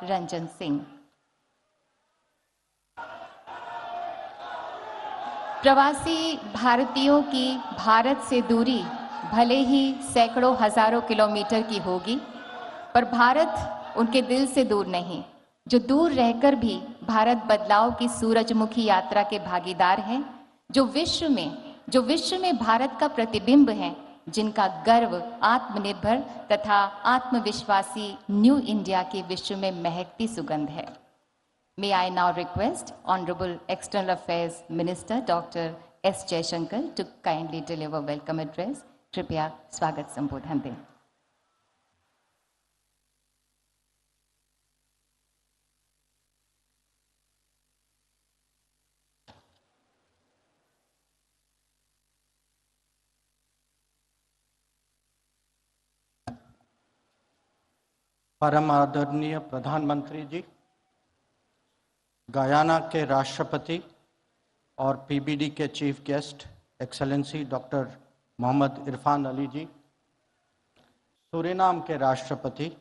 रंजन सिंह। प्रवासी भारतीयों की भारत से दूरी भले ही सैकड़ों हजारों किलोमीटर की होगी, पर भारत उनके दिल से दूर नहीं, जो दूर रहकर भी भारत बदलाव की सूरजमुखी यात्रा के भागीदार हैं, जो विश्व में भारत का प्रतिबिंब है, जिनका गर्व आत्मनिर्भर तथा आत्मविश्वासी न्यू इंडिया की विश्व में महकती सुगंध है। May I now request Honorable External Affairs Minister Dr. S. Jaishankar to kindly deliver welcome address. कृपया स्वागत संबोधन दें। परम आदरणीय प्रधानमंत्री जी, गयाना के राष्ट्रपति और पीबीडी के chief guest excellency doctor Mohammad Irfan Ali ji, Suriname के राष्ट्रपति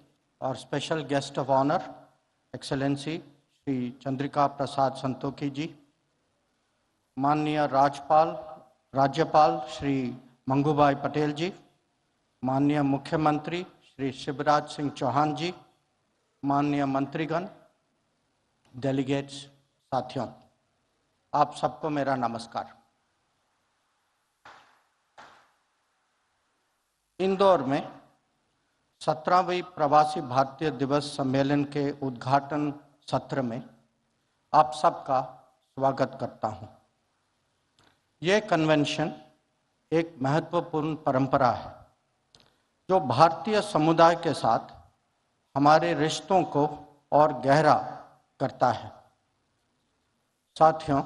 और special guest of honour excellency Shri Chandrika Prasad Santokhi ji, माननीय राज्यपाल श्री मंगूभाई पटेल जी, माननीय मुख्यमंत्री श्री शिवराज सिंह चौहान जी, माननीय मंत्रीगण, डेलीगेट्स, साथियों, आप सबको मेरा नमस्कार। इंदौर में 17वीं प्रवासी भारतीय दिवस सम्मेलन के उद्घाटन सत्र में आप सबका स्वागत करता हूं। यह कन्वेंशन एक महत्वपूर्ण परंपरा है जो भारतीय समुदाय के साथ हमारे रिश्तों को और गहरा करता है। साथियों,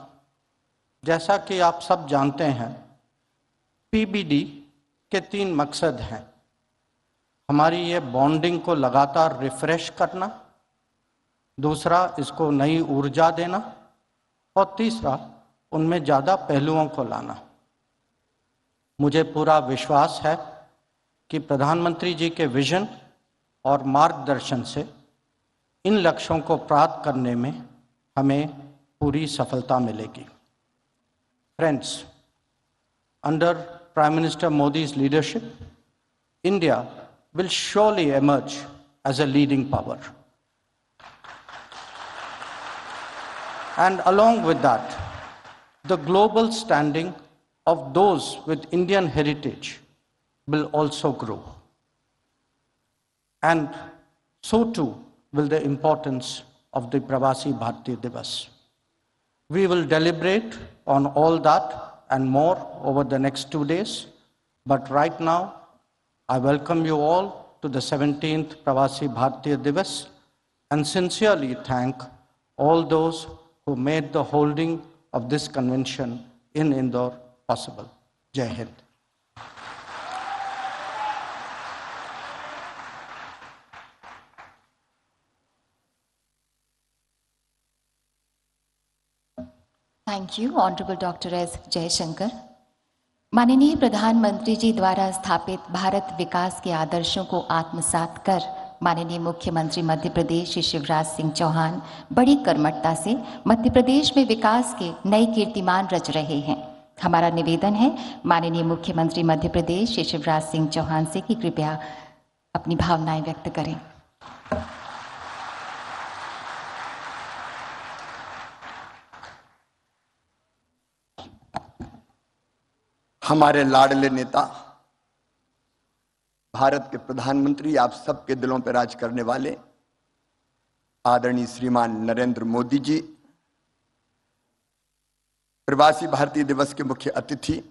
जैसा कि आप सब जानते हैं, पीबीडी के 3 मकसद हैं। हमारी ये बॉन्डिंग को लगातार रिफ्रेश करना, दूसरा इसको नई ऊर्जा देना और तीसरा उनमें ज़्यादा पहलुओं को लाना। मुझे पूरा विश्वास है कि प्रधानमंत्री जी के विजन और मार्गदर्शन से इन लक्ष्यों को प्राप्त करने में हमें पूरी सफलता मिलेगी। Friends, under Prime Minister Modi's leadership, India will surely emerge as a leading power. And along with that, the global standing of those with Indian heritage will also grow. And so too will the importance of the Pravasi Bharatiya Divas. We will deliberate on all that and more over the next 2 days, but right now I welcome you all to the 17th Pravasi Bharatiya Divas and sincerely thank all those who made the holding of this convention in Indore possible. Jai Hind. Thank you honourable doctor S Jaishankar. माननीय प्रधानमंत्री जी द्वारा स्थापित भारत विकास के आदर्शों को आत्मसात कर माननीय मुख्यमंत्री मध्य प्रदेश श्री शिवराज सिंह चौहान बड़ी कर्मठता से मध्य प्रदेश में विकास के नए कीर्तिमान रच रहे हैं। हमारा निवेदन है माननीय मुख्यमंत्री मध्य प्रदेश श्री शिवराज सिंह चौहान से कि कृपया अपनी भावनाएं व्यक्त करें। हमारे लाडले नेता, भारत के प्रधानमंत्री, आप सबके दिलों पर राज करने वाले आदरणीय श्रीमान नरेंद्र मोदी जी, प्रवासी भारतीय दिवस के मुख्य अतिथि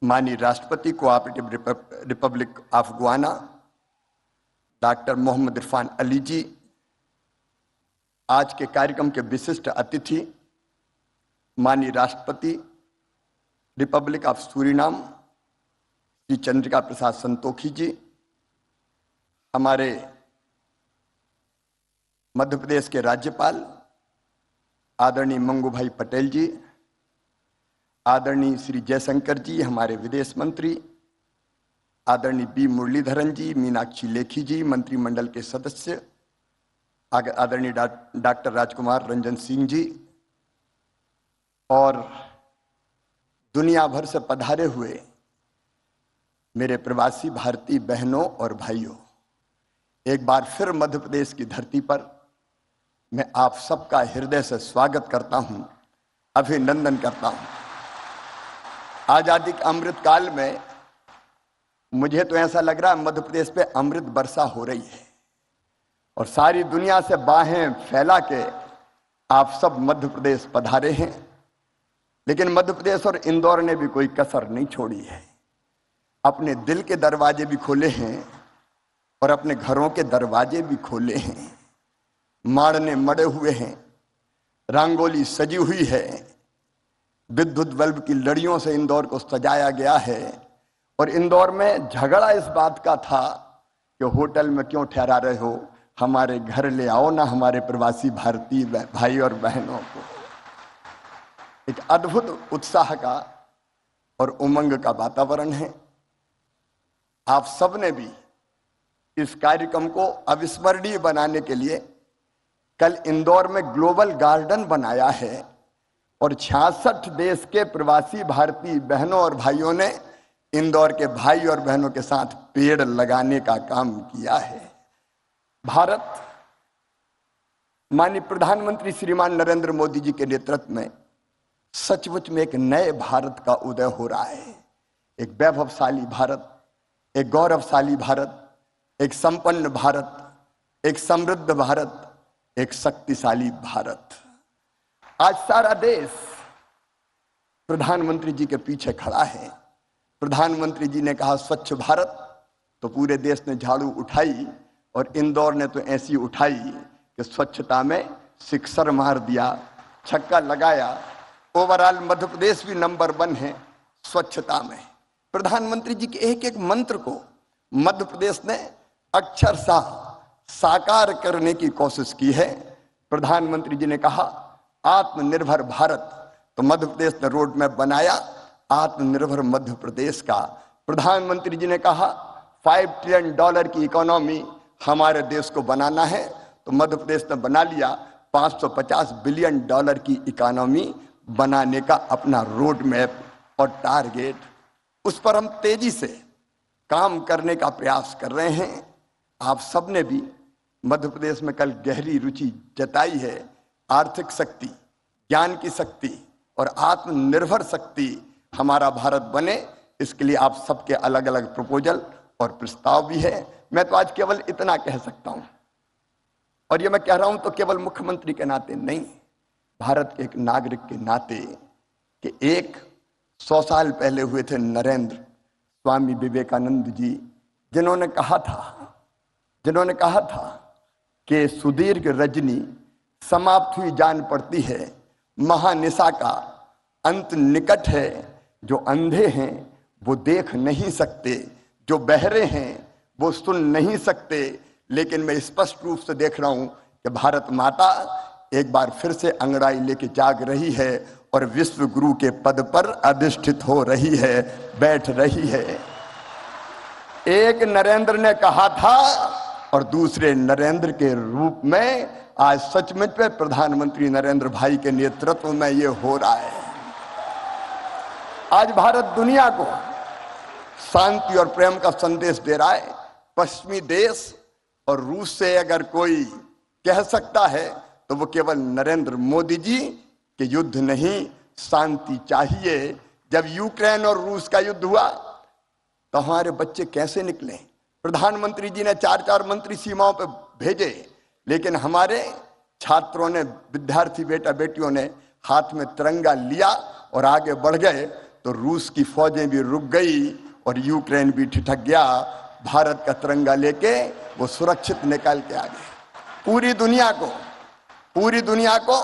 माननीय राष्ट्रपति cooperative republic of Guyana doctor Mohammad Irfan Ali ji, आज के कार्यक्रम के विशिष्ट अतिथि माननीय राष्ट्रपति republic of Suriname Shri Chandrika Prasad Santokhi ji, हमारे मध्य प्रदेश के राज्यपाल आदरणीय मंगूभाई पटेल जी, आदरणीय श्री जयशंकर जी, हमारे विदेश मंत्री आदरणीय बी मुरलीधरन जी, मीनाक्षी लेखी जी, मंत्रिमंडल के सदस्य, आदरणीय डॉक्टर राजकुमार रंजन सिंह जी और दुनिया भर से पधारे हुए मेरे प्रवासी भारतीय बहनों और भाइयों, एक बार फिर मध्य प्रदेश की धरती पर मैं आप सबका हृदय से स्वागत करता हूं, अभिनंदन करता हूं। आजादी के अमृत काल में मुझे तो ऐसा लग रहा है मध्य प्रदेश पे अमृत वर्षा हो रही है और सारी दुनिया से बाहें फैला के आप सब मध्य प्रदेश पधारे हैं। लेकिन मध्य प्रदेश और इंदौर ने भी कोई कसर नहीं छोड़ी है, अपने दिल के दरवाजे भी खोले हैं और अपने घरों के दरवाजे भी खोले हैं। माड़ने मड़े हुए हैं, रंगोली सजी हुई है, विद्युत बल्ब की लड़ियों से इंदौर को सजाया गया है। और इंदौर में झगड़ा इस बात का था कि होटल में क्यों ठहरा रहे हो, हमारे घर ले आओ ना हमारे प्रवासी भारतीय भाई और बहनों को। एक अद्भुत उत्साह का और उमंग का वातावरण है। आप सबने भी इस कार्यक्रम को अविस्मरणीय बनाने के लिए कल इंदौर में ग्लोबल गार्डन बनाया है और 66 देश के प्रवासी भारतीय बहनों और भाइयों ने इंदौर के भाई और बहनों के साथ पेड़ लगाने का काम किया है। भारत माननीय प्रधानमंत्री श्रीमान नरेंद्र मोदी जी के नेतृत्व में सचमुच में एक नए भारत का उदय हो रहा है। एक वैभवशाली भारत, एक गौरवशाली भारत, एक संपन्न भारत, एक समृद्ध भारत, एक शक्तिशाली भारत। आज सारा देश प्रधानमंत्री जी के पीछे खड़ा है। प्रधानमंत्री जी ने कहा स्वच्छ भारत, तो पूरे देश ने झाड़ू उठाई और इंदौर ने तो ऐसी उठाई कि स्वच्छता में सिक्सर मार दिया, छक्का लगाया। ओवरऑल मध्य प्रदेश भी नंबर 1 है स्वच्छता में। प्रधानमंत्री जी के एक एक मंत्र को मध्य प्रदेश ने अक्षरशः साकार करने की कोशिश की है। प्रधानमंत्री जी ने कहा आत्मनिर्भर भारत, तो मध्य प्रदेश ने रोड मैप बनाया आत्मनिर्भर मध्य प्रदेश का। प्रधानमंत्री जी ने कहा $5 ट्रिलियन की इकोनॉमी हमारे देश को बनाना है, तो मध्य प्रदेश ने बना लिया $550 बिलियन की इकोनॉमी बनाने का अपना रोड मैप और टारगेट। उस पर हम तेजी से काम करने का प्रयास कर रहे हैं। आप सबने भी मध्य प्रदेश में कल गहरी रुचि जताई है। आर्थिक शक्ति, ज्ञान की शक्ति और आत्मनिर्भर शक्ति हमारा भारत बने, इसके लिए आप सबके अलग अलग प्रपोजल और प्रस्ताव भी है। मैं तो आज केवल इतना कह सकता हूं, और ये मैं कह रहा हूं तो केवल मुख्यमंत्री के नाते नहीं, भारत के एक नागरिक के नाते, कि 100 साल पहले हुए थे नरेंद्र स्वामी विवेकानंद जी, जिन्होंने कहा था कि सुदीर्घ रजनी समाप्त हुई जान पड़ती है, महानिशा का अंत निकट है। जो अंधे हैं वो देख नहीं सकते, जो बहरे हैं वो सुन नहीं सकते, लेकिन मैं स्पष्ट रूप से देख रहा हूं कि भारत माता एक बार फिर से अंगड़ाई लेके जाग रही है और विश्व गुरु के पद पर अधिष्ठित हो रही है, बैठ रही है। एक नरेंद्र ने कहा था और दूसरे नरेंद्र के रूप में आज सचमुच में प्रधानमंत्री नरेंद्र भाई के नेतृत्व में ये हो रहा है। आज भारत दुनिया को शांति और प्रेम का संदेश दे रहा है। पश्चिमी देश और रूस से अगर कोई कह सकता है तो वो केवल नरेंद्र मोदी जी के युद्ध नहीं, शांति चाहिए। जब यूक्रेन और रूस का युद्ध हुआ तो हमारे बच्चे कैसे निकले? प्रधानमंत्री जी ने 4-4 मंत्री सीमाओं पर भेजे, लेकिन हमारे छात्रों ने, विद्यार्थी बेटा बेटियों ने हाथ में तिरंगा लिया और आगे बढ़ गए, तो रूस की फौजें भी रुक गई और यूक्रेन भी ठिठक गया। भारत का तिरंगा लेके वो सुरक्षित निकल के आ गए। पूरी दुनिया को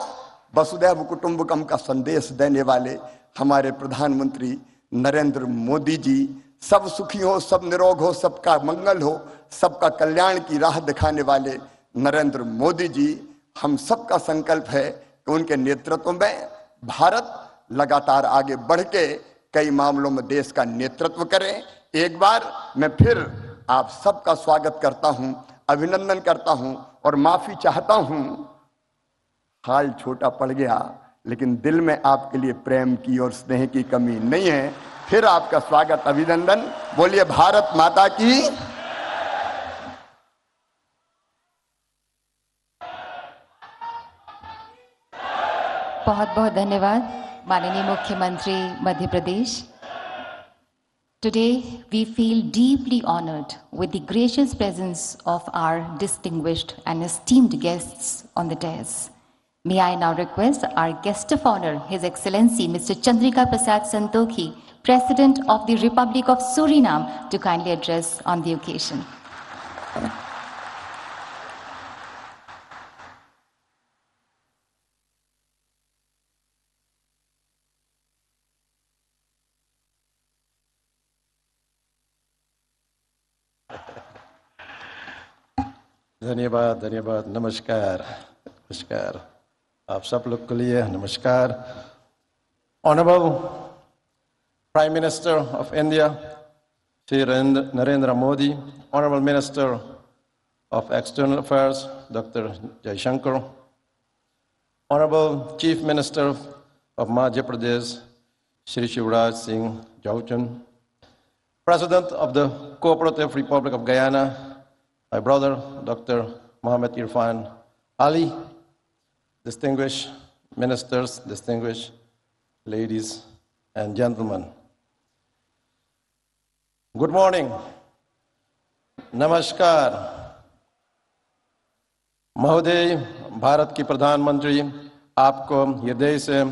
वसुधैव कुटुंबकम का संदेश देने वाले हमारे प्रधानमंत्री नरेंद्र मोदी जी, सब सुखी हो, सब निरोग हो, सबका मंगल हो, सबका कल्याण की राह दिखाने वाले नरेंद्र मोदी जी, हम सबका संकल्प है कि उनके नेतृत्व में भारत लगातार आगे बढ़ के कई मामलों में देश का नेतृत्व करे। एक बार मैं फिर आप सबका स्वागत करता हूं, अभिनंदन करता हूं और माफी चाहता हूं, हाल छोटा पड़ गया, लेकिन दिल में आपके लिए प्रेम की और स्नेह की कमी नहीं है। फिर आपका स्वागत, अभिनंदन। बोलिए भारत माता की। बहुत बहुत धन्यवाद माननीय मुख्यमंत्री Madhya Pradesh. Today we feel deeply honored with the gracious presence of our distinguished and esteemed guests on the dais. May I now request our guest of honor, His Excellency Mr. Chandrika Prasad Santokhi, President of the Republic of Suriname, to kindly address on the occasion. धन्यवाद, धन्यवाद। नमस्कार, नमस्कार आप सब लोग के लिए नमस्कार। Honorable Prime Minister of India, Shri Narendra Modi, Honorable Minister of External Affairs, Dr. Jaishankar, Honorable Chief Minister of Madhya Pradesh, Shri Shivraj Singh Chauhan, President of the Cooperative Republic of Guyana, my brother, Dr. Mohammed Irfan Ali, distinguished ministers, distinguished ladies and gentlemen. Good morning. नमस्कार। महोदय, भारत की प्रधानमंत्री, आपको हृदय से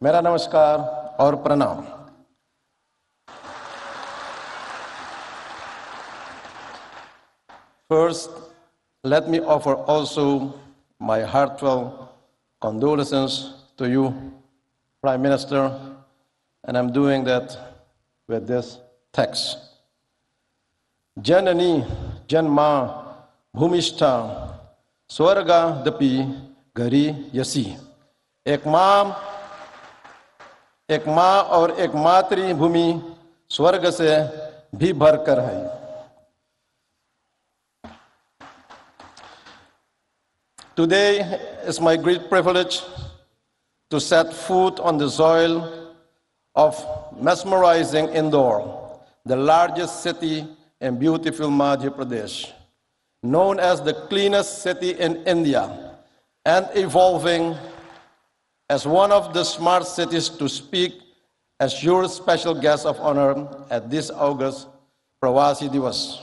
मेरा नमस्कार और प्रणाम। First, let me offer also my heartfelt condolences to you, Prime Minister, and I'm doing that with this text. Janani Janma Bhumishta Swarga Dapi Gari Yasi. एक माँ और एक मातृभूमि स्वर्ग से भी भरकर है। Today is my great privilege to set foot on the soil of mesmerizing Indore, the largest city in beautiful Madhya Pradesh, known as the cleanest city in India and evolving as one of the smart cities to speak as your special guest of honor at this August Pravasi Divas.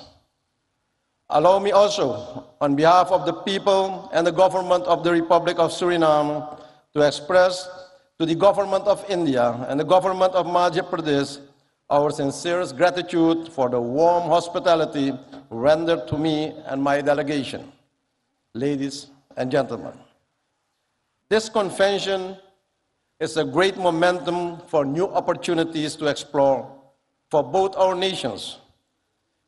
Allow me also, on behalf of the people and the government of the Republic of Suriname, to express to the government of India and the government of Madhya Pradesh our sincerest gratitude for the warm hospitality rendered to me and my delegation. Ladies and gentlemen, this convention is a great momentum for new opportunities to explore for both our nations.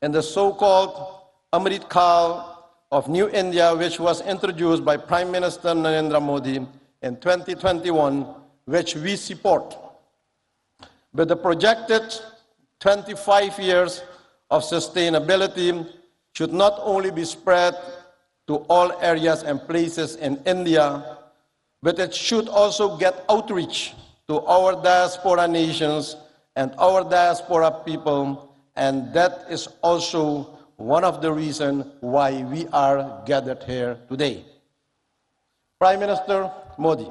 In the so-called Amrit Kal of New India, which was introduced by Prime Minister Narendra Modi in 2021, which we support. With the projected 25 years of sustainability should not only be spread to all areas and places in India, but it should also get outreach to our diaspora nations and our diaspora people, and that is also one of the reasons why we are gathered here today. Prime Minister Modi,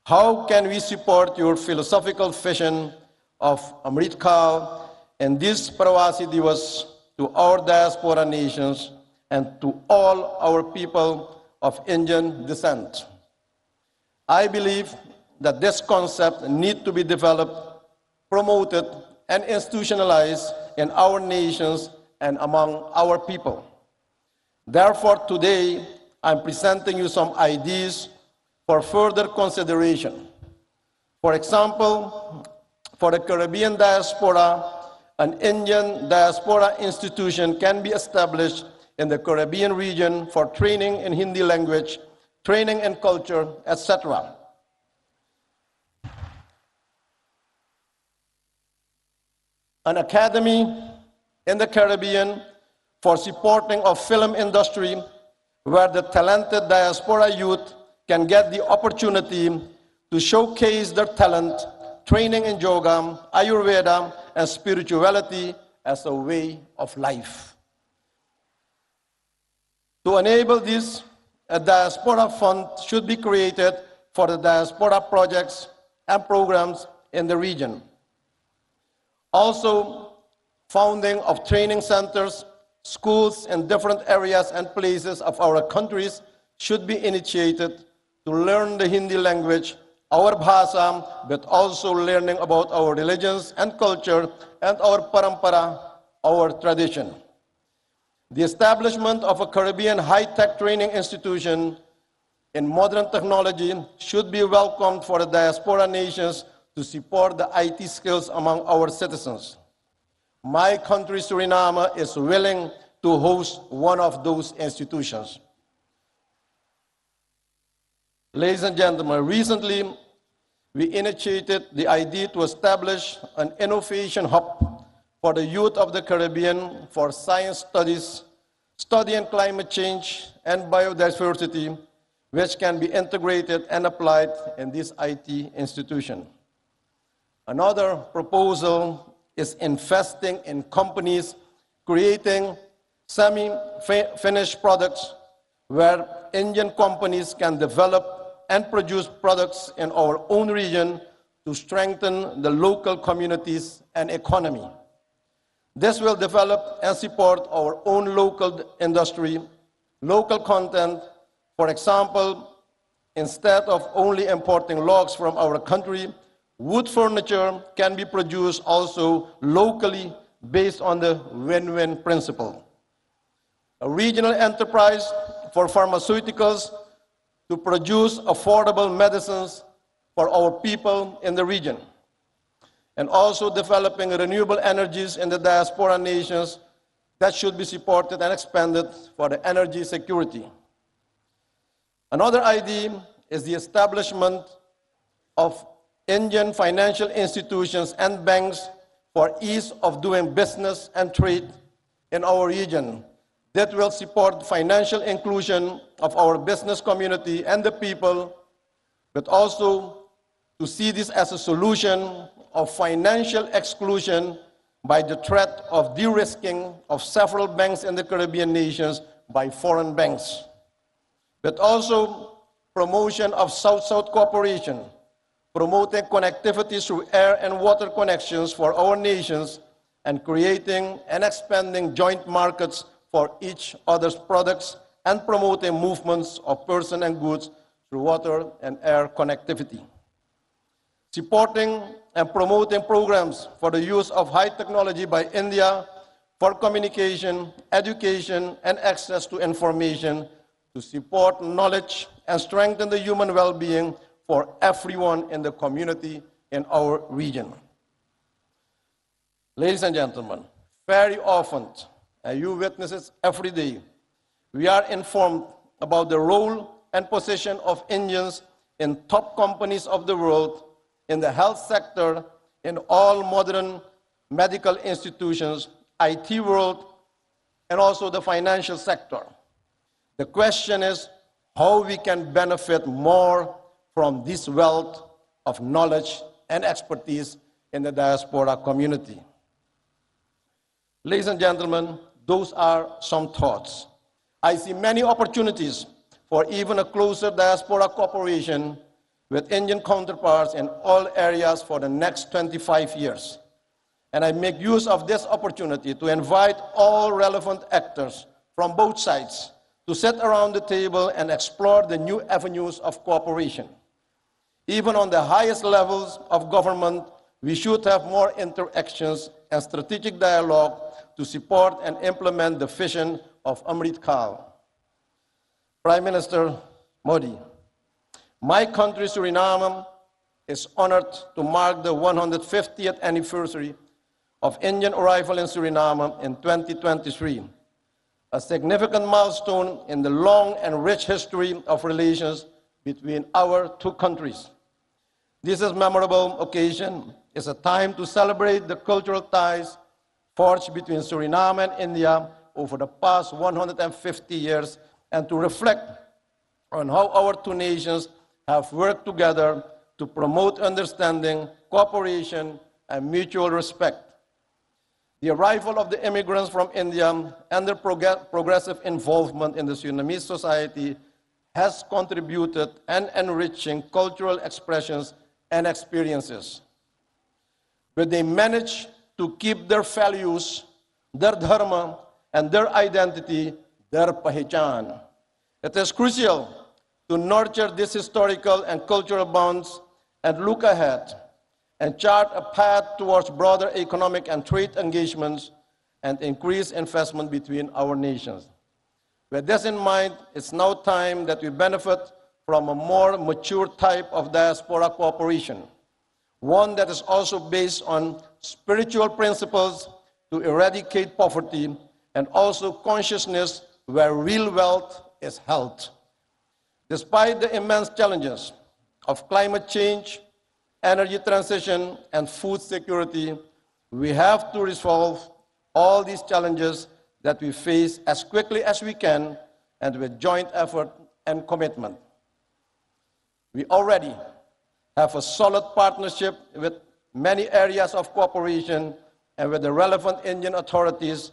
how can we support your philosophical vision of Amrit Kal and this Pravasi Divas to our diaspora nations and to all our people of Indian descent? I believe that this concept needs to be developed, promoted, and institutionalized in our nations and among our people. Therefore, today, I'm presenting you some ideas for further consideration. For example, for the Caribbean diaspora, an Indian diaspora institution can be established in the Caribbean region for training in Hindi language, training in culture, etc. An academy in the Caribbean for supporting of film industry where the talented diaspora youth can get the opportunity to showcase their talent, training in yoga, Ayurveda, and spirituality as a way of life. To enable this, a diaspora fund should be created for the diaspora projects and programs in the region. Also, founding of training centers, schools in different areas and places of our countries should be initiated to learn the Hindi language, our bhasha, but also learning about our religions and culture and our parampara, our tradition. The establishment of a Caribbean high-tech training institution in modern technology should be welcomed for the diaspora nations to support the IT skills among our citizens. My country, Suriname, is willing to host one of those institutions. Ladies and gentlemen, recently we initiated the idea to establish an innovation hub for the youth of the Caribbean for science studies, studying climate change and biodiversity, which can be integrated and applied in this IT institution. Another proposal is investing in companies creating semi-finished products where Indian companies can develop and produce products in our own region to strengthen the local communities and economy. This will develop and support our own local industry, local content. For example, instead of only importing logs from our country, wood furniture can be produced also locally based on the win-win principle. A regional enterprise for pharmaceuticals to produce affordable medicines for our people in the region, and also developing renewable energies in the diaspora nations that should be supported and expanded for the energy security. Another idea is the establishment of Indian financial institutions and banks for ease of doing business and trade in our region that will support financial inclusion of our business community and the people, but also to see this as a solution of financial exclusion by the threat of de-risking of several banks in the Caribbean nations by foreign banks, but also promotion of South-South cooperation, promoting connectivity through air and water connections for our nations, and creating and expanding joint markets for each other's products, and promoting movements of persons and goods through water and air connectivity. Supporting and promoting programs for the use of high technology by India for communication, education, and access to information to support knowledge and strengthen the human well-being for everyone in the community in our region. Ladies and gentlemen, very often, and you witness it every day, we are informed about the role and position of Indians in top companies of the world, in the health sector, in all modern medical institutions, IT world, and also the financial sector. The question is how we can benefit more from this wealth of knowledge and expertise in the diaspora community. Ladies and gentlemen, those are some thoughts. I see many opportunities for even a closer diaspora cooperation with Indian counterparts in all areas for the next 25 years. And I make use of this opportunity to invite all relevant actors from both sides to sit around the table and explore the new avenues of cooperation. Even on the highest levels of government, we should have more interactions and strategic dialogue to support and implement the vision of Amrit Kaal. Prime Minister Modi, my country, Suriname, is honored to mark the 150th anniversary of Indian arrival in Suriname in 2023, a significant milestone in the long and rich history of relations between our two countries. This is a memorable occasion. It's a time to celebrate the cultural ties forged between Suriname and India over the past 150 years and to reflect on how our two nations have worked together to promote understanding, cooperation, and mutual respect. The arrival of the immigrants from India and their progressive involvement in the Surinamese society has contributed and enriching cultural expressions and experiences. But they managed to keep their values, their dharma, and their identity, their pahichan. It is crucial to nurture these historical and cultural bonds and look ahead and chart a path towards broader economic and trade engagements and increased investment between our nations. With this in mind, it's now time that we benefit from a more mature type of diaspora cooperation, one that is also based on spiritual principles to eradicate poverty and also consciousness where real wealth is held. Despite the immense challenges of climate change, energy transition, and food security, we have to resolve all these challenges that we face as quickly as we can and with joint effort and commitment. We already have a solid partnership with many areas of cooperation, and with the relevant Indian authorities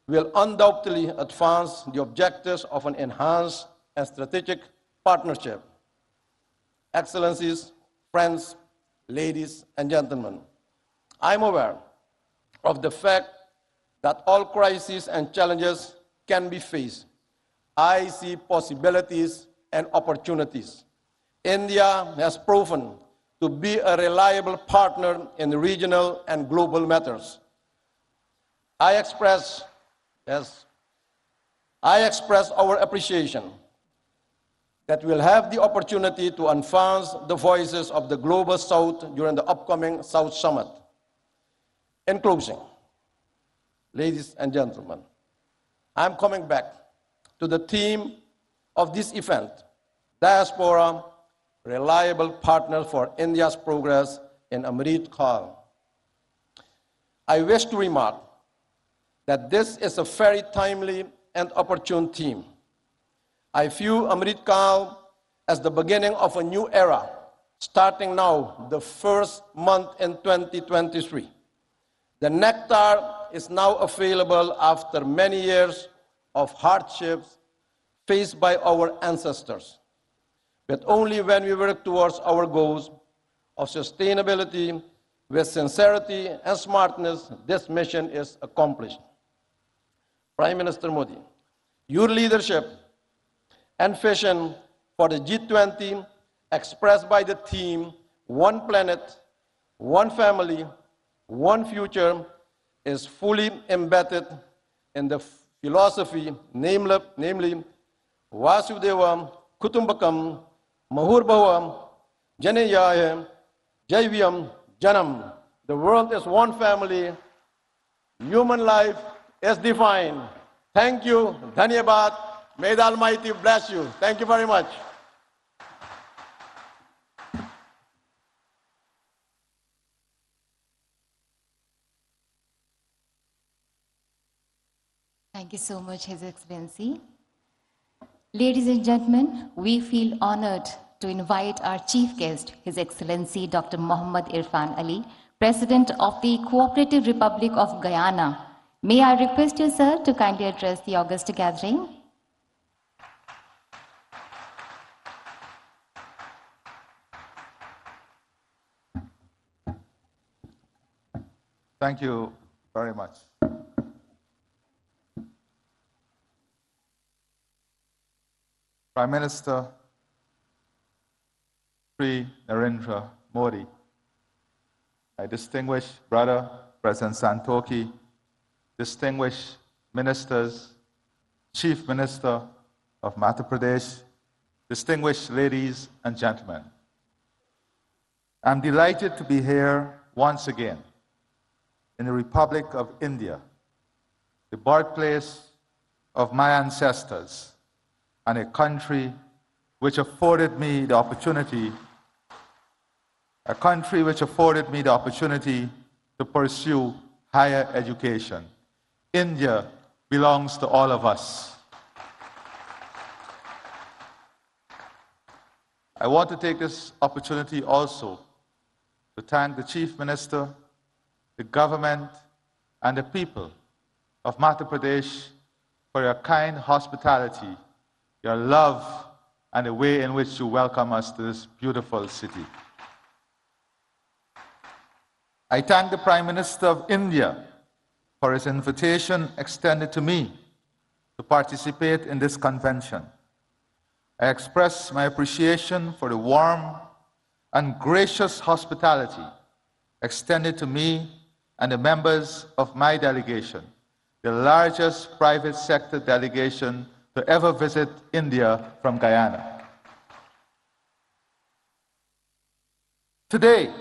will undoubtedly advance the objectives of an enhanced and strategic partnership. Excellencies, friends, ladies and gentlemen, I'm aware of the fact that all crises and challenges can be faced. I see possibilities and opportunities. India has proven to be a reliable partner in regional and global matters. I express our appreciation that we'll have the opportunity to advance the voices of the Global South during the upcoming South Summit. In closing, ladies and gentlemen, I'm coming back to the theme of this event, Diaspora, Reliable Partner for India's Progress in Amrit Kaal. I wish to remark that this is a very timely and opportune theme. I view Amrit Kaal as the beginning of a new era, starting now, the first month in 2023. The nectar is now available after many years of hardships faced by our ancestors. But only when we work towards our goals of sustainability with sincerity and smartness, this mission is accomplished. Prime Minister Modi, your leadership and vision for the G20 expressed by the theme, One Planet, One Family, One Future, is fully embedded in the philosophy, namely Vasudeva Kutumbakam Mahurbhava Janeyaya Jaivyam Janam. The world is one family. Human life is divine. Thank you. Dhanyabad. May the Almighty bless you. Thank you very much. Thank you so much, His Excellency. Ladies and gentlemen, we feel honored to invite our chief guest, His Excellency Dr. Muhammad Irfan Ali, President of the Cooperative Republic of Guyana. May I request you, sir, to kindly address the august gathering? Thank you very much. Prime Minister Sri Narendra Modi, my distinguished brother, President Santokhi, distinguished ministers, Chief Minister of Madhya Pradesh, distinguished ladies and gentlemen. I'm delighted to be here once again in the Republic of India, the birthplace of my ancestors, and a country which afforded me the opportunity to pursue higher education. India belongs to all of us. I want to take this opportunity also to thank the Chief Minister, the government, and the people of Madhya Pradesh for your kind hospitality, your love, and the way in which you welcome us to this beautiful city. I thank the Prime Minister of India for his invitation extended to me to participate in this convention. I express my appreciation for the warm and gracious hospitality extended to me and the members of my delegation, the largest private sector delegation to ever visit India from Guyana. Today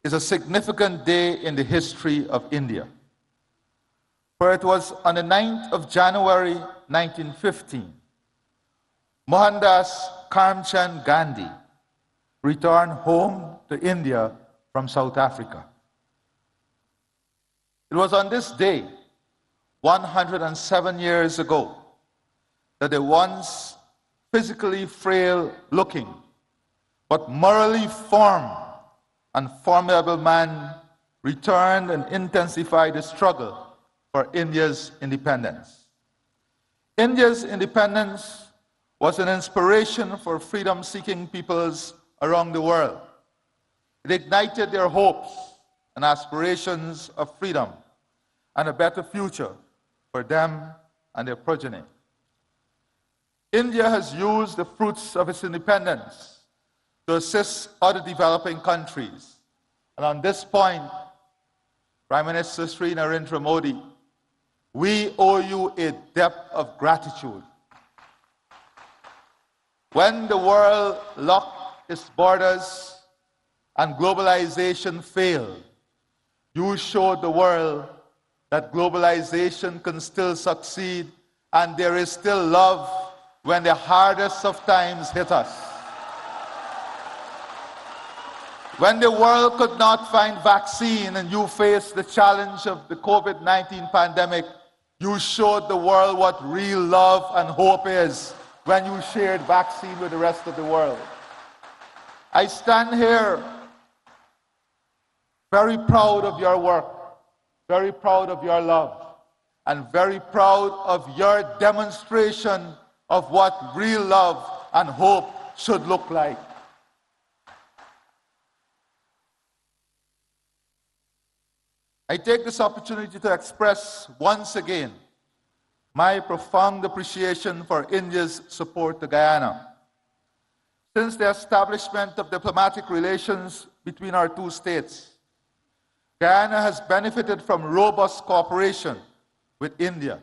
is a significant day in the history of India, for it was on the 9th of January 1915, Mohandas Karamchand Gandhi returned home to India from South Africa. It was on this day, 107 years ago, that the once physically frail-looking but morally firm and formidable man returned and intensified the struggle for India's independence. India's independence was an inspiration for freedom-seeking peoples around the world. It ignited their hopes and aspirations of freedom and a better future for them and their progeny. India has used the fruits of its independence to assist other developing countries. And on this point, Prime Minister Sri Narendra Modi, we owe you a debt of gratitude. When the world locked its borders and globalization failed, you showed the world that globalization can still succeed and there is still love when the hardest of times hit us. When the world could not find vaccine and you faced the challenge of the COVID-19 pandemic, you showed the world what real love and hope is when you shared vaccine with the rest of the world. I stand here very proud of your work, very proud of your love, and very proud of your demonstration of what real love and hope should look like. I take this opportunity to express once again my profound appreciation for India's support to Guyana. Since the establishment of diplomatic relations between our two states, Guyana has benefited from robust cooperation with India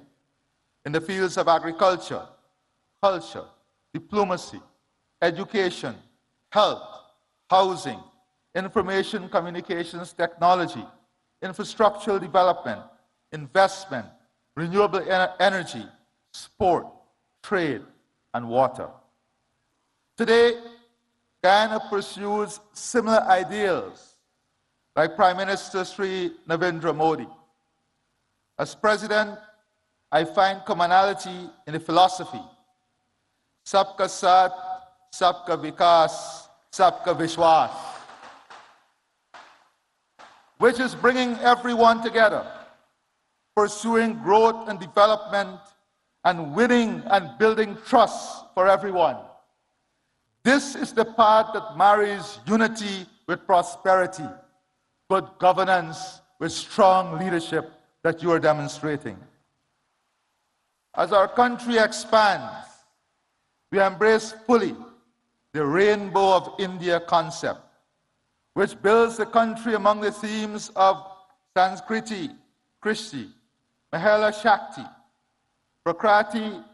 in the fields of agriculture, culture, diplomacy, education, health, housing, information communications technology, infrastructural development, investment, renewable energy, sport, trade, and water. Today, Guyana pursues similar ideals like Prime Minister Sri Narendra Modi. As President, I find commonality in the philosophy, Sabka Saath, Sabka Vikas, Sabka Vishwas, which is bringing everyone together, pursuing growth and development, and winning and building trust for everyone. This is the path that marries unity with prosperity, good governance with strong leadership that you are demonstrating. As our country expands, we embrace fully the Rainbow of India concept, which builds the country among the themes of Sanskriti, Krishti, Mahela Shakti, Prakrati,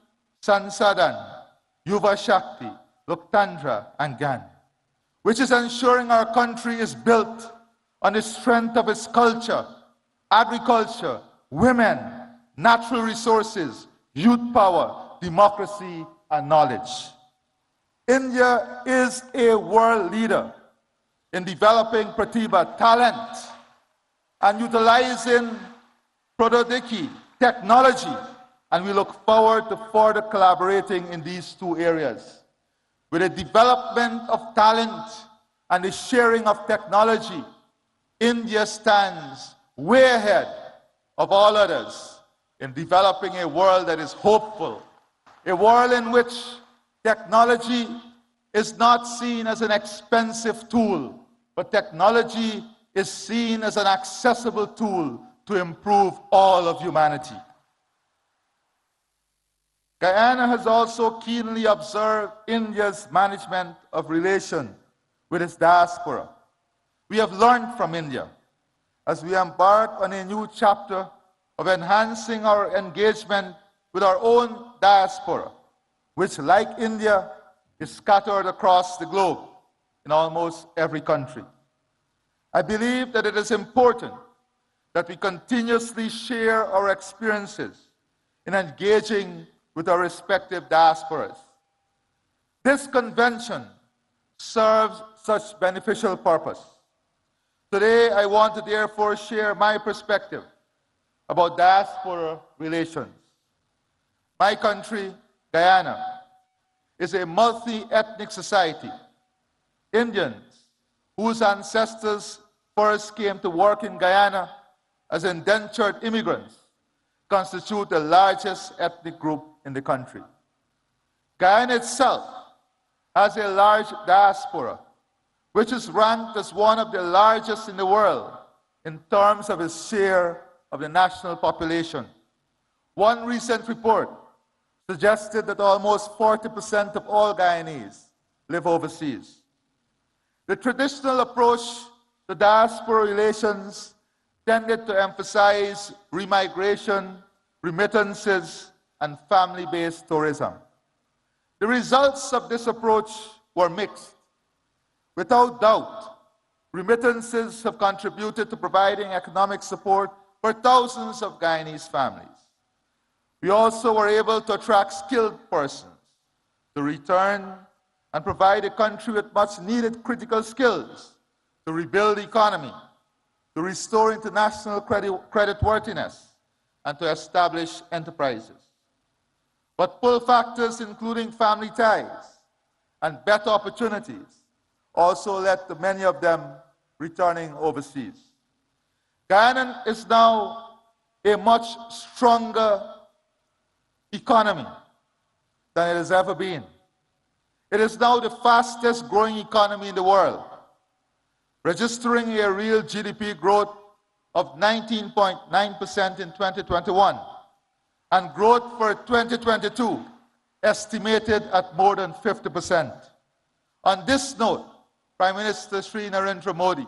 Sansadan, Yuva Shakti, Loktandra, and Gyan, which is ensuring our country is built on the strength of its culture, agriculture, women, natural resources, youth power, democracy, and knowledge. India is a world leader in developing pratibha, talent, and utilizing Prododiki, technology, and we look forward to further collaborating in these two areas. with the development of talent and the sharing of technology, India stands way ahead of all others in developing a world that is hopeful, a world in which technology is not seen as an expensive tool, but technology is seen as an accessible tool to improve all of humanity. Guyana has also keenly observed India's management of relations with its diaspora. We have learned from India as we embark on a new chapter of enhancing our engagement with our own diaspora, which, like India, is scattered across the globe in almost every country. I believe that it is important that we continuously share our experiences in engaging with our respective diasporas. This convention serves such beneficial purpose. Today, I want to therefore share my perspective about diaspora relations. My country, Guyana, is a multi-ethnic society. Indians, whose ancestors first came to work in Guyana as indentured immigrants, constitute the largest ethnic group in the country. Guyana itself has a large diaspora, which is ranked as one of the largest in the world in terms of its share of the national population. One recent report suggested that almost 40% of all Guyanese live overseas. The traditional approach to diaspora relations tended to emphasize remigration, remittances, and family-based tourism. The results of this approach were mixed. Without doubt, remittances have contributed to providing economic support for thousands of Guyanese families. We also were able to attract skilled persons to return and provide the country with much-needed critical skills to rebuild the economy, to restore international creditworthiness, and to establish enterprises. But pull factors including family ties and better opportunities also led to many of them returning overseas. Guyana is now a much stronger economy than it has ever been. It is now the fastest growing economy in the world, registering a real GDP growth of 19.9% in 2021, and growth for 2022 estimated at more than 50%. On this note, Prime Minister Sri Narendra Modi,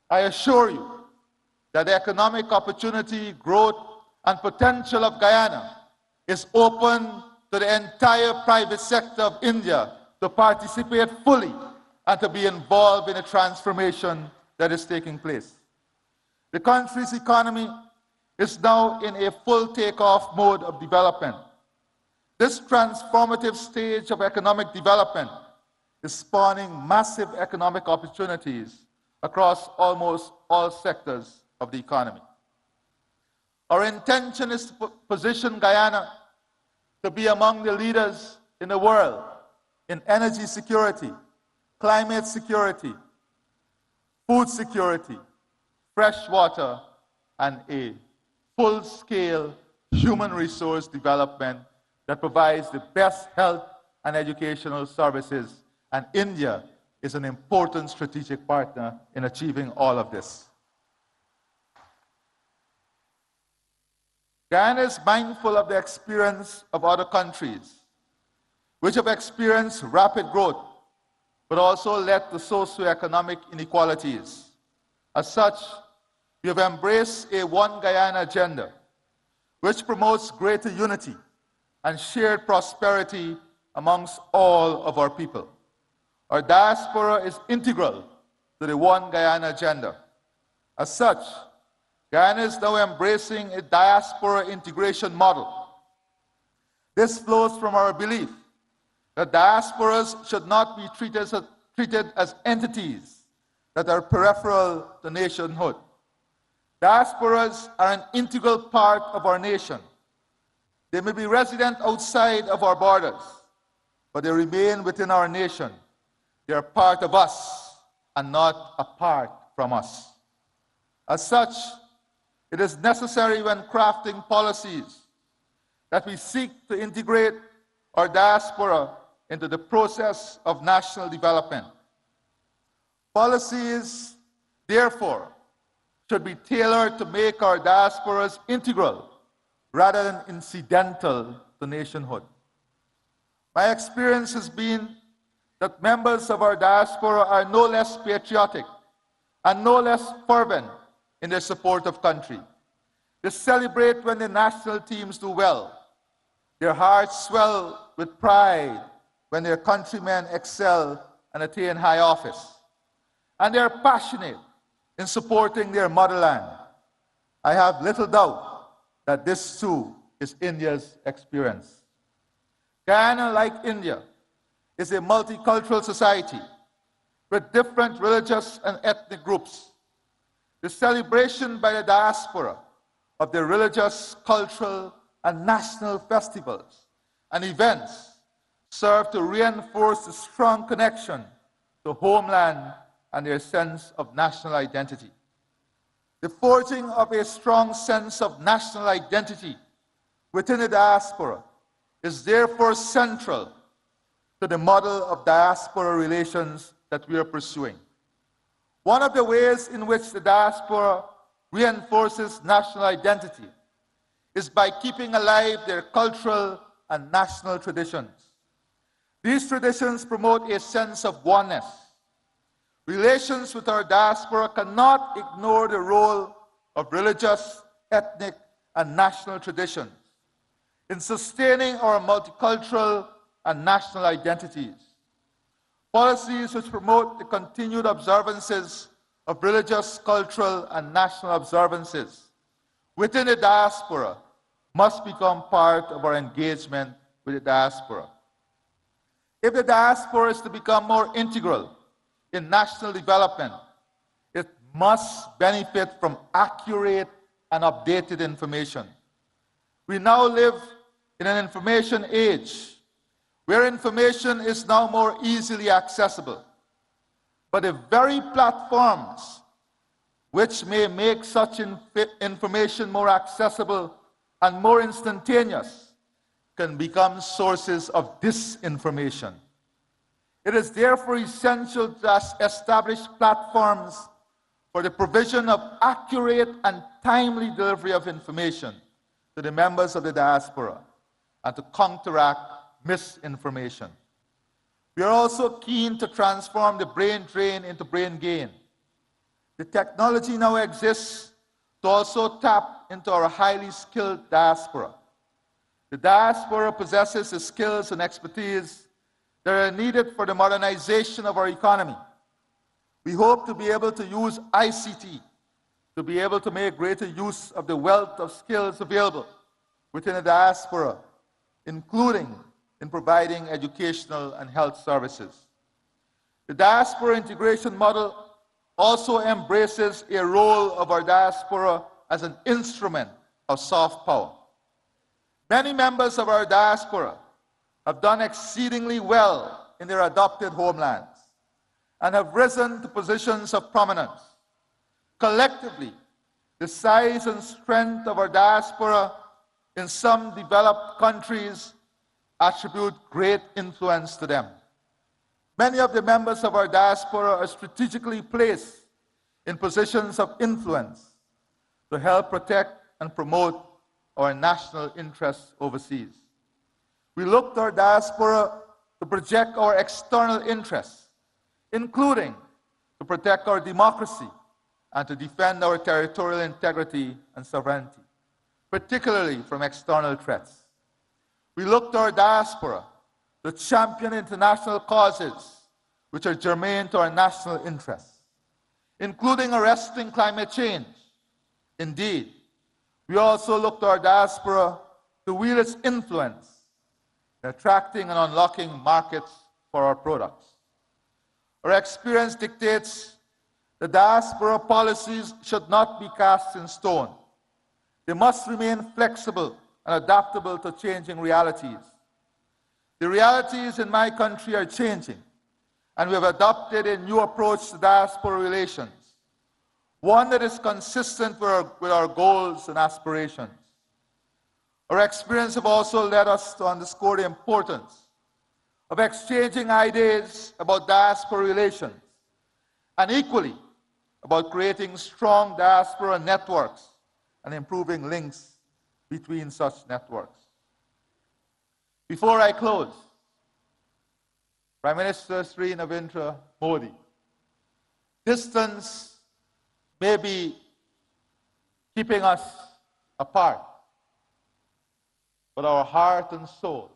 I assure you that the economic opportunity, growth, and potential of Guyana is open to the entire private sector of India to participate fully and to be involved in the transformation that is taking place. The country's economy is now in a full takeoff mode of development. This transformative stage of economic development is spawning massive economic opportunities across almost all sectors of the economy. Our intention is to position Guyana to be among the leaders in the world in energy security, climate security, food security, fresh water, and a full-scale human resource development that provides the best health and educational services, and India is an important strategic partner in achieving all of this. Guyana is mindful of the experience of other countries, which have experienced rapid growth, but also led to socioeconomic inequalities. As such, we have embraced a One Guyana agenda, which promotes greater unity and shared prosperity amongst all of our people. Our diaspora is integral to the One Guyana agenda. As such, Guyana is now embracing a diaspora integration model. This flows from our belief that diasporas should not be treated as entities that are peripheral to nationhood. Diasporas are an integral part of our nation. They may be resident outside of our borders, but they remain within our nation. They are part of us and not apart from us. As such, it is necessary when crafting policies that we seek to integrate our diaspora into the process of national development. Policies, therefore, should be tailored to make our diasporas integral rather than incidental to nationhood. My experience has been that members of our diaspora are no less patriotic and no less fervent in their support of country. They celebrate when the national teams do well. Their hearts swell with pride when their countrymen excel and attain high office. And they are passionate in supporting their motherland. I have little doubt that this too is India's experience. Guyana, like India, is a multicultural society with different religious and ethnic groups. The celebration by the diaspora of their religious, cultural, and national festivals and events serve to reinforce the strong connection to homeland and their sense of national identity. The forging of a strong sense of national identity within the diaspora is therefore central to the model of diaspora relations that we are pursuing. One of the ways in which the diaspora reinforces national identity is by keeping alive their cultural and national traditions. These traditions promote a sense of oneness. Relations with our diaspora cannot ignore the role of religious, ethnic, and national traditions in sustaining our multicultural and national identities. Policies which promote the continued observances of religious, cultural, and national observances within the diaspora must become part of our engagement with the diaspora. If the diaspora is to become more integral in national development, it must benefit from accurate and updated information. We now live in an information age where information is now more easily accessible. But the very platforms which may make such information more accessible and more instantaneous can become sources of disinformation. It is therefore essential to establish platforms for the provision of accurate and timely delivery of information to the members of the diaspora and to counteract misinformation. We are also keen to transform the brain drain into brain gain. The technology now exists to also tap into our highly skilled diaspora. The diaspora possesses the skills and expertise that are needed for the modernization of our economy. We hope to be able to use ICT to be able to make greater use of the wealth of skills available within the diaspora, including in providing educational and health services. The diaspora integration model also embraces a role of our diaspora as an instrument of soft power. Many members of our diaspora have done exceedingly well in their adopted homelands and have risen to positions of prominence. Collectively, the size and strength of our diaspora in some developed countries attribute great influence to them. Many of the members of our diaspora are strategically placed in positions of influence to help protect and promote our national interests overseas. We look to our diaspora to project our external interests, including to protect our democracy and to defend our territorial integrity and sovereignty, particularly from external threats. We look to our diaspora to champion international causes which are germane to our national interests, including arresting climate change. Indeed, we also look to our diaspora to wield its influence in attracting and unlocking markets for our products. Our experience dictates the diaspora policies should not be cast in stone. They must remain flexible and adaptable to changing realities. The realities in my country are changing, and we have adopted a new approach to diaspora relations, one that is consistent with our goals and aspirations. Our experience have also led us to underscore the importance of exchanging ideas about diaspora relations, and equally about creating strong diaspora networks and improving links between such networks. Before I close, Prime Minister Sri Narendra Modi, distance may be keeping us apart, but our heart and soul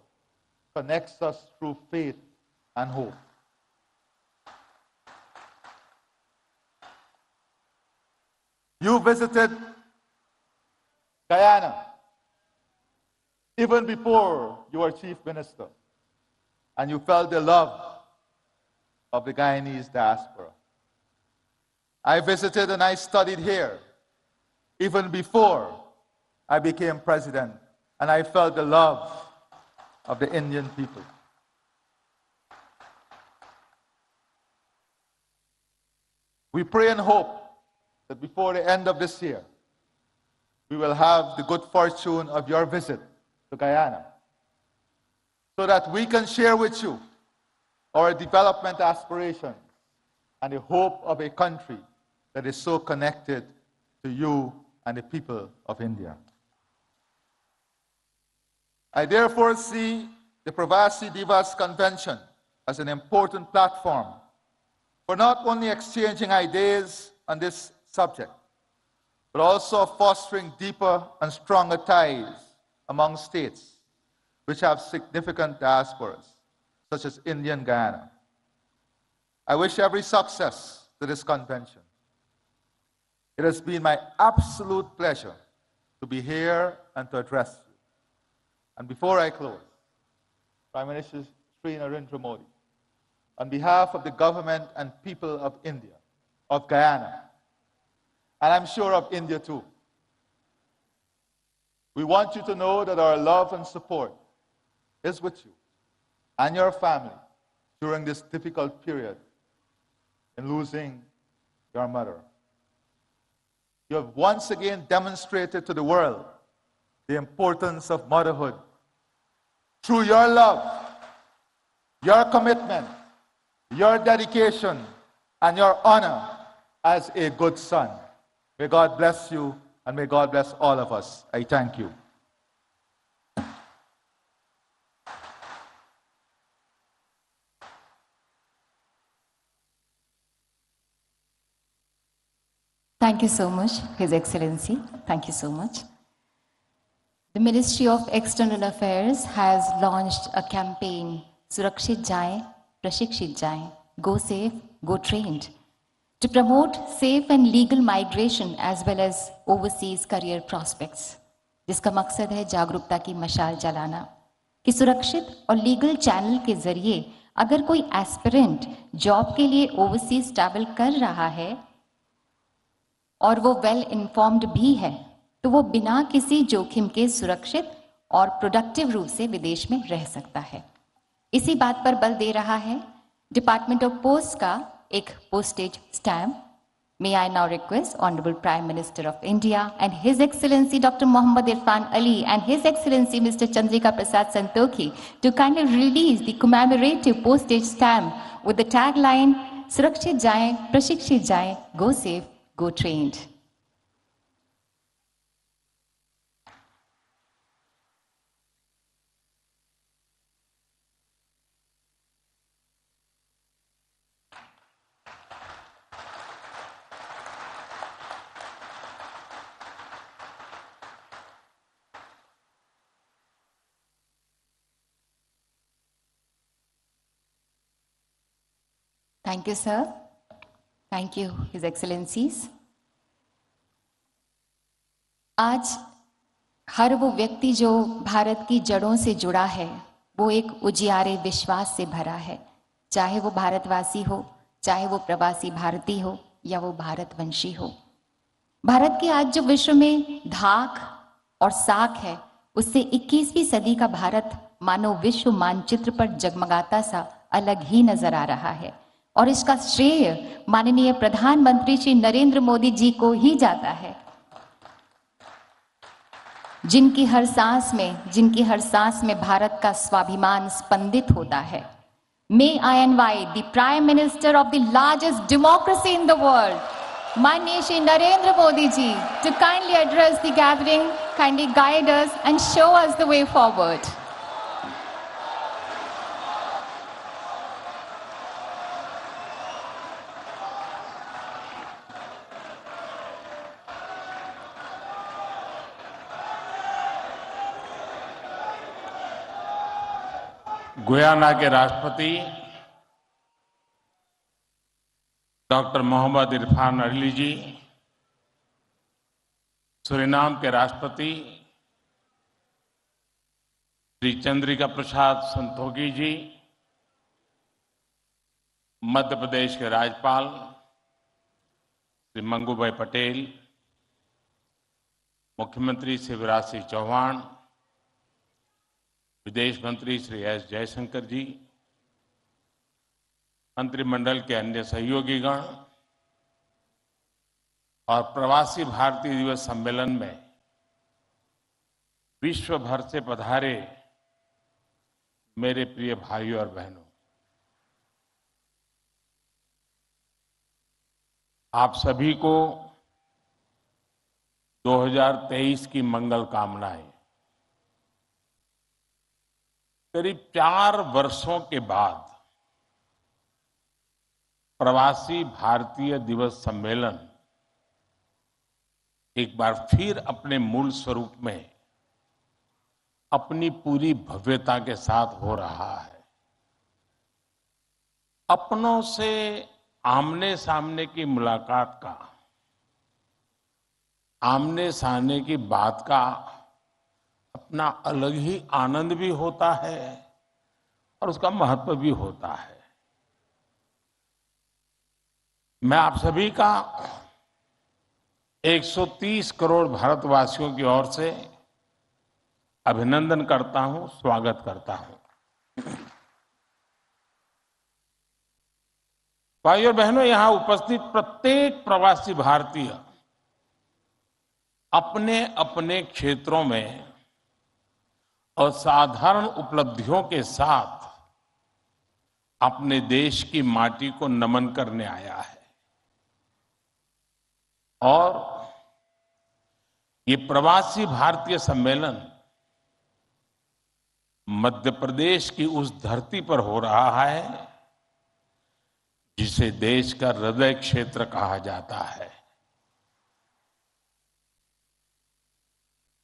connects us through faith and hope. You visited Guyana even before you were Chief Minister, and you felt the love of the Guyanese diaspora. I visited and I studied here even before I became president, and I felt the love of the Indian people. We pray and hope that before the end of this year, we will have the good fortune of your visit to Guyana, so that we can share with you our development aspirations and the hope of a country that is so connected to you and the people of India. I therefore see the Pravasi Divas Convention as an important platform for not only exchanging ideas on this subject, but also fostering deeper and stronger ties among states which have significant diasporas, such as India and Guyana. I wish every success to this convention. It has been my absolute pleasure to be here and to address you. And before I close, Prime Minister Sri Narendra Modi, on behalf of the government and people of India, of Guyana, and I'm sure of India too, we want you to know that our love and support is with you and your family during this difficult period in losing your mother. You have once again demonstrated to the world the importance of motherhood through your love, your commitment, your dedication, and your honor as a good son. May God bless you, and may God bless all of us. I thank you. Thank you so much, His Excellency. Thank you so much. The Ministry of External Affairs has launched a campaign, Surakshit Jaye, Prashikshit Jaye, Go Safe, Go Trained, to promote safe and legal migration as well as overseas career prospects, जिसका मकसद है जागरूकता की मशाल जलाना कि सुरक्षित और लीगल चैनल के जरिए अगर कोई एस्पिरेंट जॉब के लिए ओवरसीज ट्रैवल कर रहा है और वो वेल इन्फॉर्म्ड भी है तो वो बिना किसी जोखिम के सुरक्षित और प्रोडक्टिव रूप से विदेश में रह सकता है। इसी बात पर बल दे रहा है डिपार्टमेंट ऑफ पोस्ट का एक postage stamp. May I now request Honorable Prime Minister of India and His Excellency Dr. Mohammad Irfan Ali and His Excellency Mr. Chandrika Prasad Santokhi to kindly release the commemorative postage stamp with the tagline Surakshit Jaye, Prashikshit Jaye, Go Safe, Go Trained. Thank you, sir. Thank you, His Excellencies. आज हर वो व्यक्ति जो भारत की जड़ों से जुड़ा है वो एक उजियारे विश्वास से भरा है, चाहे वो भारतवासी हो, चाहे वो प्रवासी भारतीय हो या वो भारतवंशी हो। भारत की आज जो विश्व में धाक और साख है उससे 21वीं सदी का भारत मानो विश्व मानचित्र पर जगमगाता सा अलग ही नजर आ रहा है। और इसका श्रेय माननीय प्रधानमंत्री श्री नरेंद्र मोदी जी को ही जाता है, जिनकी हर सांस में भारत का स्वाभिमान स्पंदित होता है। May I invite the Prime Minister of the largest democracy in the world, माननीय Shri Narendra Modi ji, to kindly address the gathering, kindly guide us and show us the way forward. Guyana के राष्ट्रपति डॉक्टर मोहम्मद इरफान अली जी, सूरीनाम के राष्ट्रपति श्री चंद्रिका प्रसाद संतोखी जी, मध्य प्रदेश के राज्यपाल श्री मंगूभाई पटेल, मुख्यमंत्री शिवराज सिंह चौहान, विदेश मंत्री श्री एस जयशंकर जी, मंत्रिमंडल के अन्य सहयोगीगण और प्रवासी भारतीय दिवस सम्मेलन में विश्व भर से पधारे मेरे प्रिय भाइयों और बहनों, आप सभी को 2023 की मंगल कामनाएं। करीब 4 वर्षों के बाद प्रवासी भारतीय दिवस सम्मेलन एक बार फिर अपने मूल स्वरूप में अपनी पूरी भव्यता के साथ हो रहा है। अपनों से आमने सामने की मुलाकात का, आमने सामने की बात का अपना अलग ही आनंद भी होता है और उसका महत्व भी होता है। मैं आप सभी का 130 करोड़ भारतवासियों की ओर से अभिनंदन करता हूं, स्वागत करता हूं। भाइयों और बहनों, यहां उपस्थित प्रत्येक प्रवासी भारतीय अपने अपने क्षेत्रों में और साधारण उपलब्धियों के साथ अपने देश की माटी को नमन करने आया है। और ये प्रवासी भारतीय सम्मेलन मध्य प्रदेश की उस धरती पर हो रहा है जिसे देश का हृदय क्षेत्र कहा जाता है।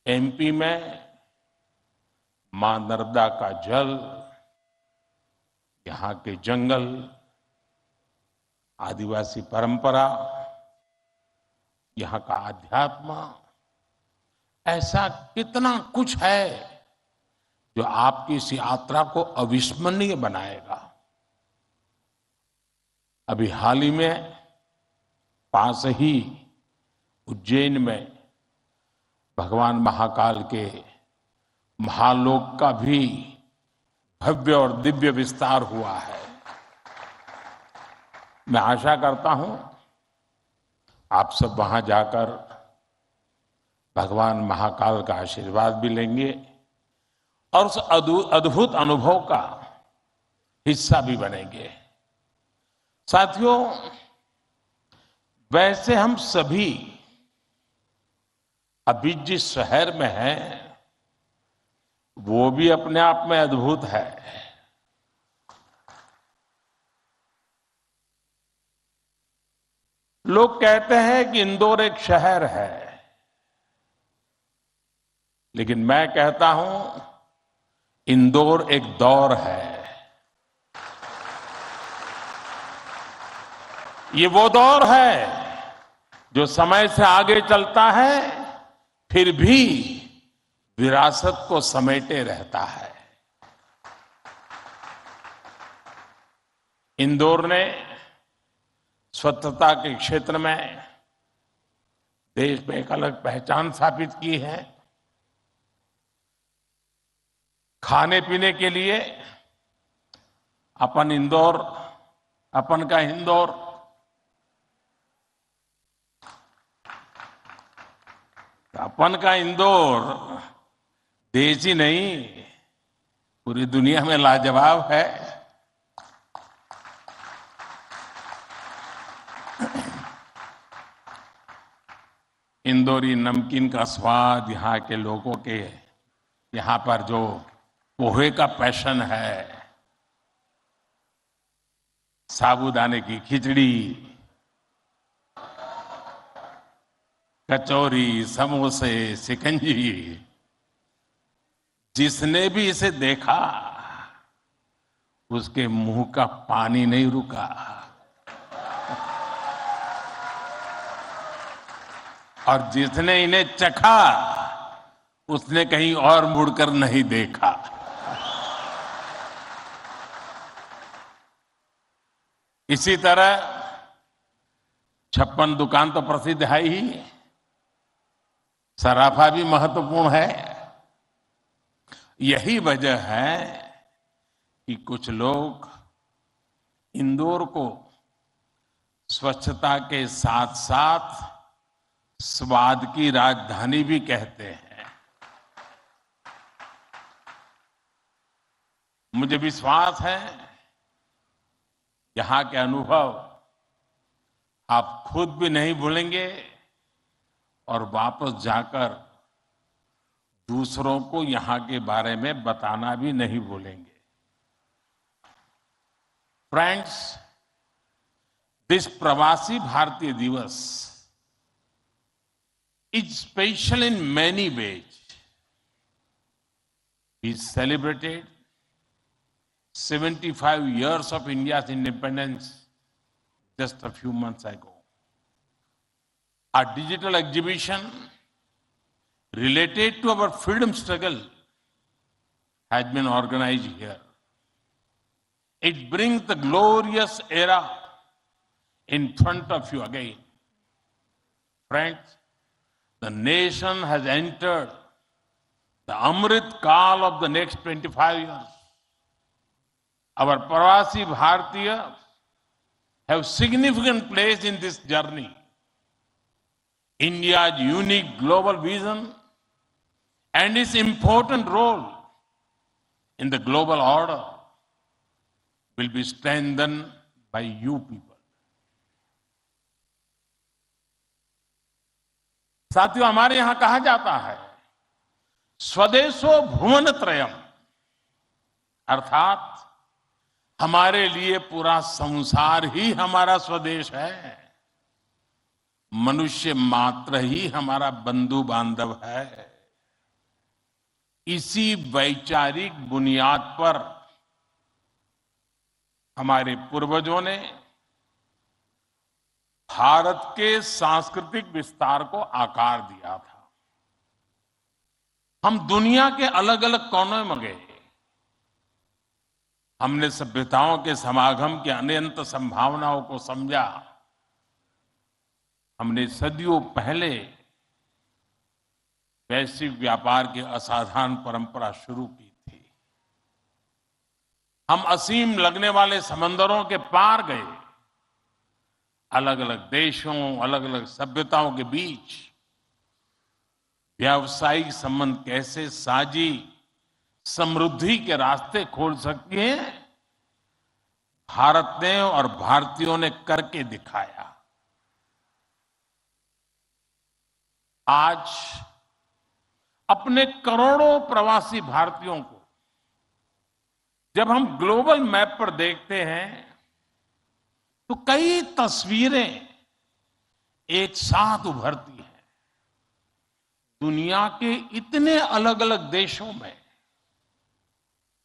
एमपी में मां नर्मदा का जल, यहाँ के जंगल, आदिवासी परंपरा, यहाँ का आध्यात्म, ऐसा कितना कुछ है जो आपकी इस यात्रा को अविस्मरणीय बनाएगा। अभी हाल ही में पास ही उज्जैन में भगवान महाकाल के महालोक का भी भव्य और दिव्य विस्तार हुआ है। मैं आशा करता हूं आप सब वहां जाकर भगवान महाकाल का आशीर्वाद भी लेंगे और उस अद्भुत अनुभव का हिस्सा भी बनेंगे। साथियों, वैसे हम सभी अभी जिस शहर में हैं वो भी अपने आप में अद्भुत है। लोग कहते हैं कि इंदौर एक शहर है, लेकिन मैं कहता हूं इंदौर एक दौर है। ये वो दौर है जो समय से आगे चलता है फिर भी विरासत को समेटे रहता है। इंदौर ने स्वच्छता के क्षेत्र में देश में एक अलग पहचान स्थापित की है। खाने पीने के लिए अपन इंदौर, अपन का इंदौर, अपन का इंदौर देश ही नहीं पूरी दुनिया में लाजवाब है। इंदौरी नमकीन का स्वाद, यहाँ के लोगों के यहाँ पर जो पोहे का पैशन है, साबूदाने की खिचड़ी, कचौरी, समोसे, शिकंजी, जिसने भी इसे देखा उसके मुंह का पानी नहीं रुका। और जिसने इन्हें चखा उसने कहीं और मुड़कर नहीं देखा। इसी तरह 56 दुकान तो प्रसिद्ध है ही, सराफा भी महत्वपूर्ण है। यही वजह है कि कुछ लोग इंदौर को स्वच्छता के साथ साथ स्वाद की राजधानी भी कहते हैं। मुझे विश्वास है यहां के अनुभव आप खुद भी नहीं भूलेंगे और वापस जाकर दूसरों को यहां के बारे में बताना भी नहीं भूलेंगे। फ्रेंड्स, दिस प्रवासी भारतीय दिवस is special in many ways. We celebrated 75 years of India's independence just a few months ago. Our digital exhibition related to our freedom struggle has been organized here. It brings the glorious era in front of you again. Friends, the nation has entered the Amrit Kaal of the next 25 years. Our Pravasi Bharatiya have significant place in this journey. India's unique global vision and its important role in the global order will be strengthened by you people. साथियों, हमारे यहां कहा जाता है स्वदेशो भुवन त्रयम, अर्थात हमारे लिए पूरा संसार ही हमारा स्वदेश है। मनुष्य मात्र ही हमारा बंधु बांधव है। इसी वैचारिक बुनियाद पर हमारे पूर्वजों ने भारत के सांस्कृतिक विस्तार को आकार दिया था। हम दुनिया के अलग अलग कोनों में गए, हमने सभ्यताओं के समागम की अनंत संभावनाओं को समझा। हमने सदियों पहले वैश्विक व्यापार की असाधारण परंपरा शुरू की थी। हम असीम लगने वाले समंदरों के पार गए। अलग अलग देशों, अलग अलग सभ्यताओं के बीच व्यावसायिक संबंध कैसे साझी समृद्धि के रास्ते खोल सकती हैं, भारत ने और भारतीयों ने करके दिखाया। आज अपने करोड़ों प्रवासी भारतीयों को जब हम ग्लोबल मैप पर देखते हैं तो कई तस्वीरें एक साथ उभरती हैं। दुनिया के इतने अलग अलग देशों में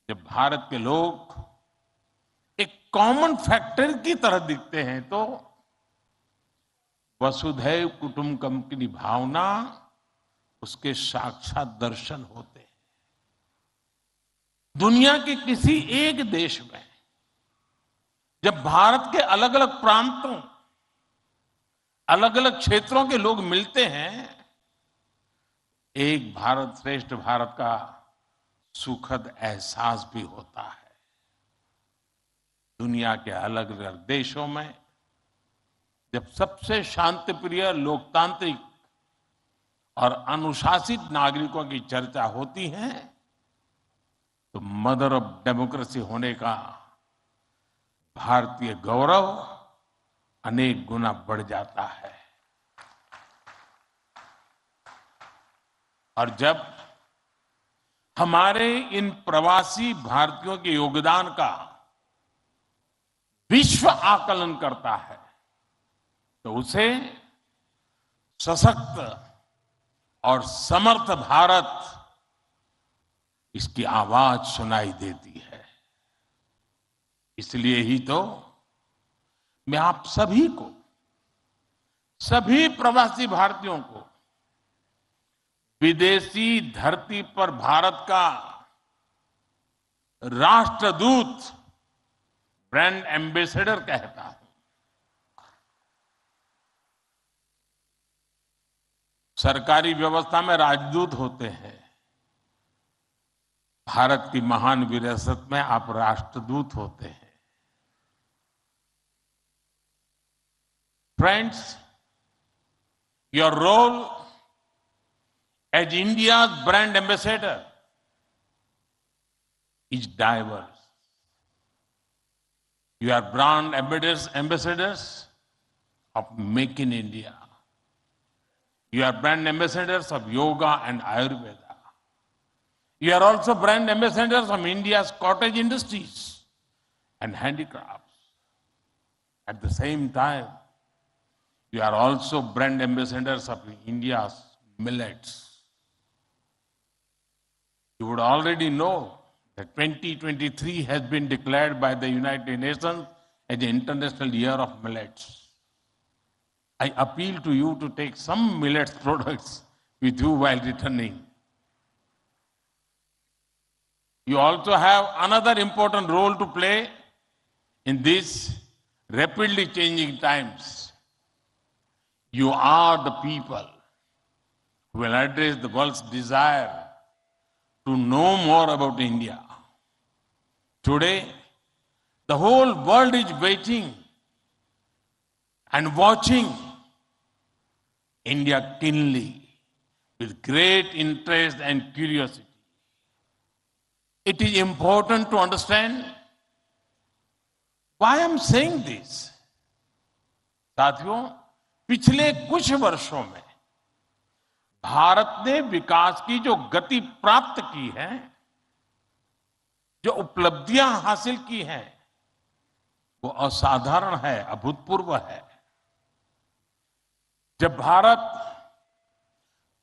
जब भारत के लोग एक कॉमन फैक्टर की तरह दिखते हैं तो वसुधैव कुटुंबकम की भावना उसके साक्षात दर्शन होते हैं। दुनिया के किसी एक देश में जब भारत के अलग अलग प्रांतों, अलग अलग क्षेत्रों के लोग मिलते हैं, एक भारत श्रेष्ठ भारत का सुखद एहसास भी होता है। दुनिया के अलग अलग देशों में जब सबसे शांतिप्रिय, लोकतांत्रिक और अनुशासित नागरिकों की चर्चा होती है तो मदर ऑफ डेमोक्रेसी होने का भारतीय गौरव अनेक गुना बढ़ जाता है। और जब हमारे इन प्रवासी भारतीयों के योगदान का विश्व आकलन करता है तो उसे सशक्त और समर्थ भारत, इसकी आवाज सुनाई देती है। इसलिए ही तो मैं आप सभी को, सभी प्रवासी भारतीयों को विदेशी धरती पर भारत का राष्ट्रदूत, ब्रांड एम्बेसडर कहता हूं। सरकारी व्यवस्था में राजदूत होते हैं, भारत की महान विरासत में आप राष्ट्रदूत होते हैं। Friends, your role as India's brand ambassador is diverse. You are brand ambassadors of Make in India. You are brand ambassadors of yoga and Ayurveda. You are also brand ambassadors of India's cottage industries and handicrafts. At the same time, you are also brand ambassadors of India's millets. You would already know that 2023 has been declared by the United Nations as the International Year of Millets. I appeal to you to take some millets products with you while returning. You also have another important role to play in these rapidly changing times. You are the people who will address the world's desire to know more about India. Today, the whole world is waiting and watching India keenly with great interest and curiosity. It is important to understand why I'm saying this. साथियों, पिछले कुछ वर्षों में भारत ने विकास की जो गति प्राप्त की है, जो उपलब्धियां हासिल की हैं, वो असाधारण है, अभूतपूर्व है। जब भारत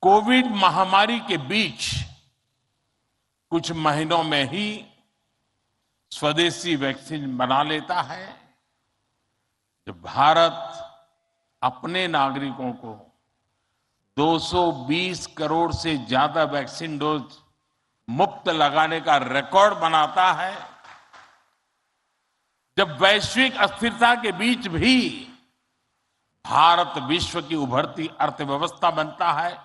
कोविड महामारी के बीच कुछ महीनों में ही स्वदेशी वैक्सीन बना लेता है, जब भारत अपने नागरिकों को 220 करोड़ से ज्यादा वैक्सीन डोज मुफ्त लगाने का रिकॉर्ड बनाता है, जब वैश्विक अस्थिरता के बीच भी भारत विश्व की उभरती अर्थव्यवस्था बनता है,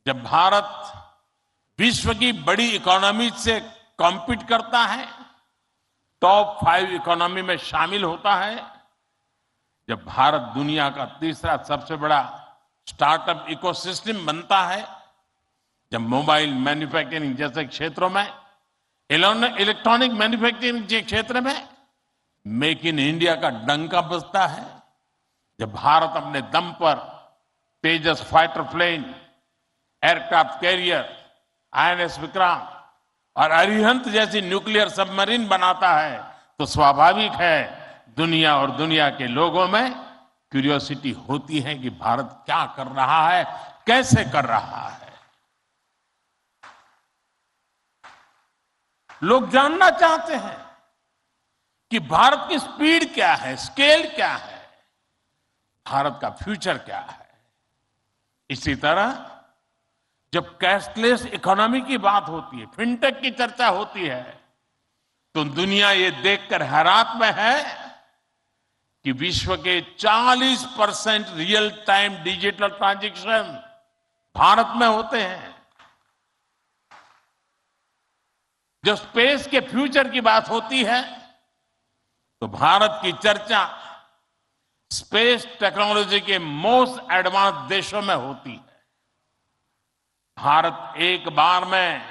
जब भारत विश्व की बड़ी इकोनॉमी से कॉम्पीट करता है, टॉप 5 इकोनॉमी में शामिल होता है, जब भारत दुनिया का तीसरा सबसे बड़ा स्टार्टअप इकोसिस्टम बनता है, जब मोबाइल मैन्युफैक्चरिंग जैसे क्षेत्रों में, इलेक्ट्रॉनिक मैन्युफैक्चरिंग के क्षेत्र में मेक इन इंडिया का डंका बजता है, जब भारत अपने दम पर Tejas fighter plane, aircraft carrier, INS Vikrant और अरिहंत जैसी न्यूक्लियर सबमरीन बनाता है, तो स्वाभाविक है दुनिया और दुनिया के लोगों में क्यूरियोसिटी होती है कि भारत क्या कर रहा है, कैसे कर रहा है। लोग जानना चाहते हैं कि भारत की स्पीड क्या है, स्केल क्या है, भारत का फ्यूचर क्या है। इसी तरह जब कैशलेस इकोनॉमी की बात होती है, फिनटेक की चर्चा होती है, तो दुनिया ये देखकर हैरात में है कि विश्व के 40% real time digital transaction Bharat में होते हैं। जब स्पेस के फ्यूचर की बात होती है तो भारत की चर्चा स्पेस टेक्नोलॉजी के मोस्ट एडवांस देशों में होती है। भारत एक बार में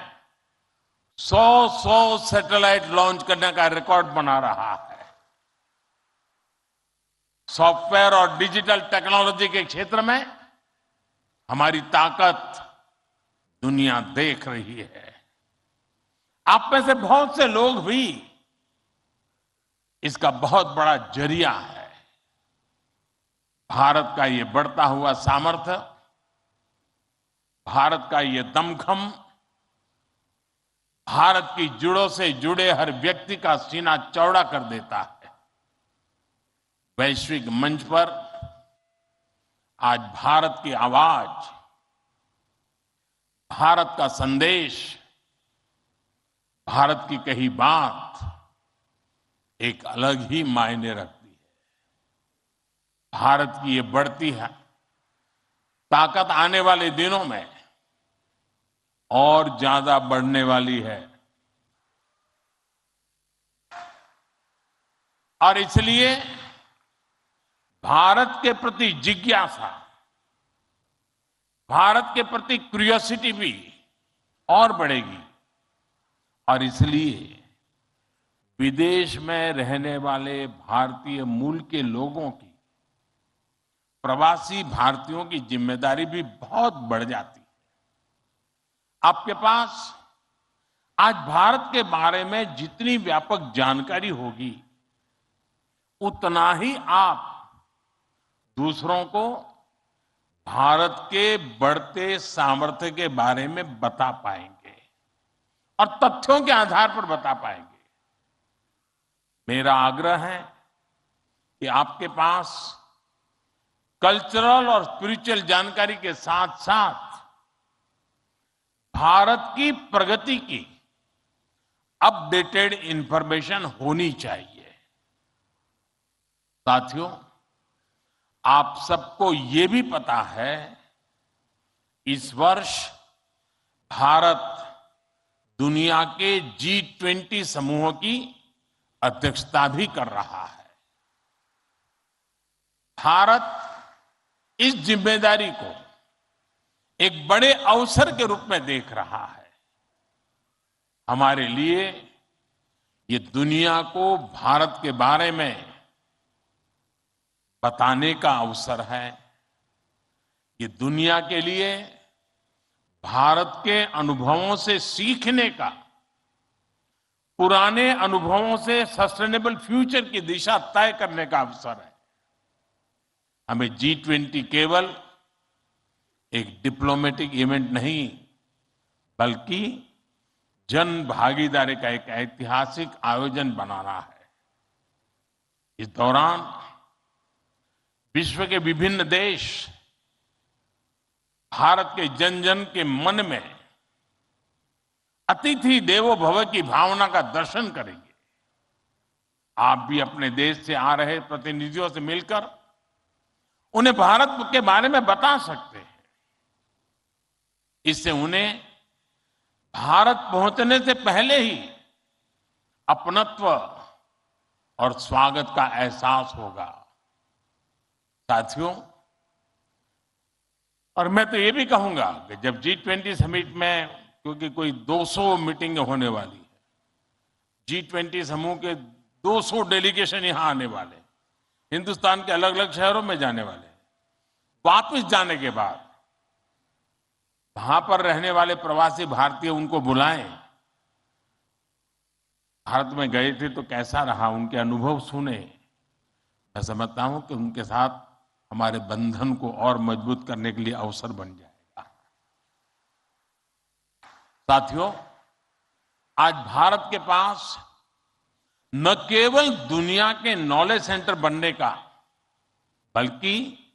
100 सैटेलाइट लॉन्च करने का रिकॉर्ड बना रहा है। सॉफ्टवेयर और डिजिटल टेक्नोलॉजी के क्षेत्र में हमारी ताकत दुनिया देख रही है। आप में से बहुत से लोग भी इसका बहुत बड़ा जरिया है। भारत का ये बढ़ता हुआ सामर्थ्य, भारत का ये दमखम, भारत की जड़ों से जुड़े हर व्यक्ति का सीना चौड़ा कर देता है। वैश्विक मंच पर आज भारत की आवाज, भारत का संदेश, भारत की कही बात एक अलग ही मायने रखती है। भारत की ये बढ़ती है ताकत आने वाले दिनों में और ज्यादा बढ़ने वाली है। और इसलिए भारत के प्रति जिज्ञासा, भारत के प्रति क्यूरियोसिटी भी और बढ़ेगी। और इसलिए विदेश में रहने वाले भारतीय मूल के लोगों की, प्रवासी भारतीयों की जिम्मेदारी भी बहुत बढ़ जाती है। आपके पास आज भारत के बारे में जितनी व्यापक जानकारी होगी, उतना ही आप दूसरों को भारत के बढ़ते सामर्थ्य के बारे में बता पाएंगे और तथ्यों के आधार पर बता पाएंगे। मेरा आग्रह है कि आपके पास कल्चरल और स्पिरिचुअल जानकारी के साथ साथ भारत की प्रगति की अपडेटेड इंफॉर्मेशन होनी चाहिए। साथियों, आप सबको ये भी पता है, इस वर्ष भारत दुनिया के G20 समूहों की अध्यक्षता भी कर रहा है। भारत इस जिम्मेदारी को एक बड़े अवसर के रूप में देख रहा है। हमारे लिए ये दुनिया को भारत के बारे में बताने का अवसर है। ये दुनिया के लिए भारत के अनुभवों से सीखने का, पुराने अनुभवों से सस्टेनेबल फ्यूचर की दिशा तय करने का अवसर है। हमें G20 केवल एक डिप्लोमेटिक इवेंट नहीं, बल्कि जन भागीदारी का एक ऐतिहासिक आयोजन बनाना है। इस दौरान विश्व के विभिन्न देश भारत के जन जन के मन में अतिथि देवो भव की भावना का दर्शन करेंगे। आप भी अपने देश से आ रहे प्रतिनिधियों से मिलकर उन्हें भारत के बारे में बता सकते हैं। इससे उन्हें भारत पहुंचने से पहले ही अपनत्व और स्वागत का एहसास होगा। साथियों, और मैं तो ये भी कहूंगा कि जब G20 समिट में, क्योंकि कोई 200 मीटिंग होने वाली है, G20 समूह के 200 डेलीगेशन यहां आने वाले, हिंदुस्तान के अलग अलग शहरों में जाने वाले, वापस जाने के बाद वहां पर रहने वाले प्रवासी भारतीय उनको बुलाएं। भारत में गए थे तो कैसा रहा, उनके अनुभव सुने। मैं समझता हूं कि उनके साथ हमारे बंधन को और मजबूत करने के लिए अवसर बन जाएगा। साथियों, आज भारत के पास न केवल दुनिया के नॉलेज सेंटर बनने का, बल्कि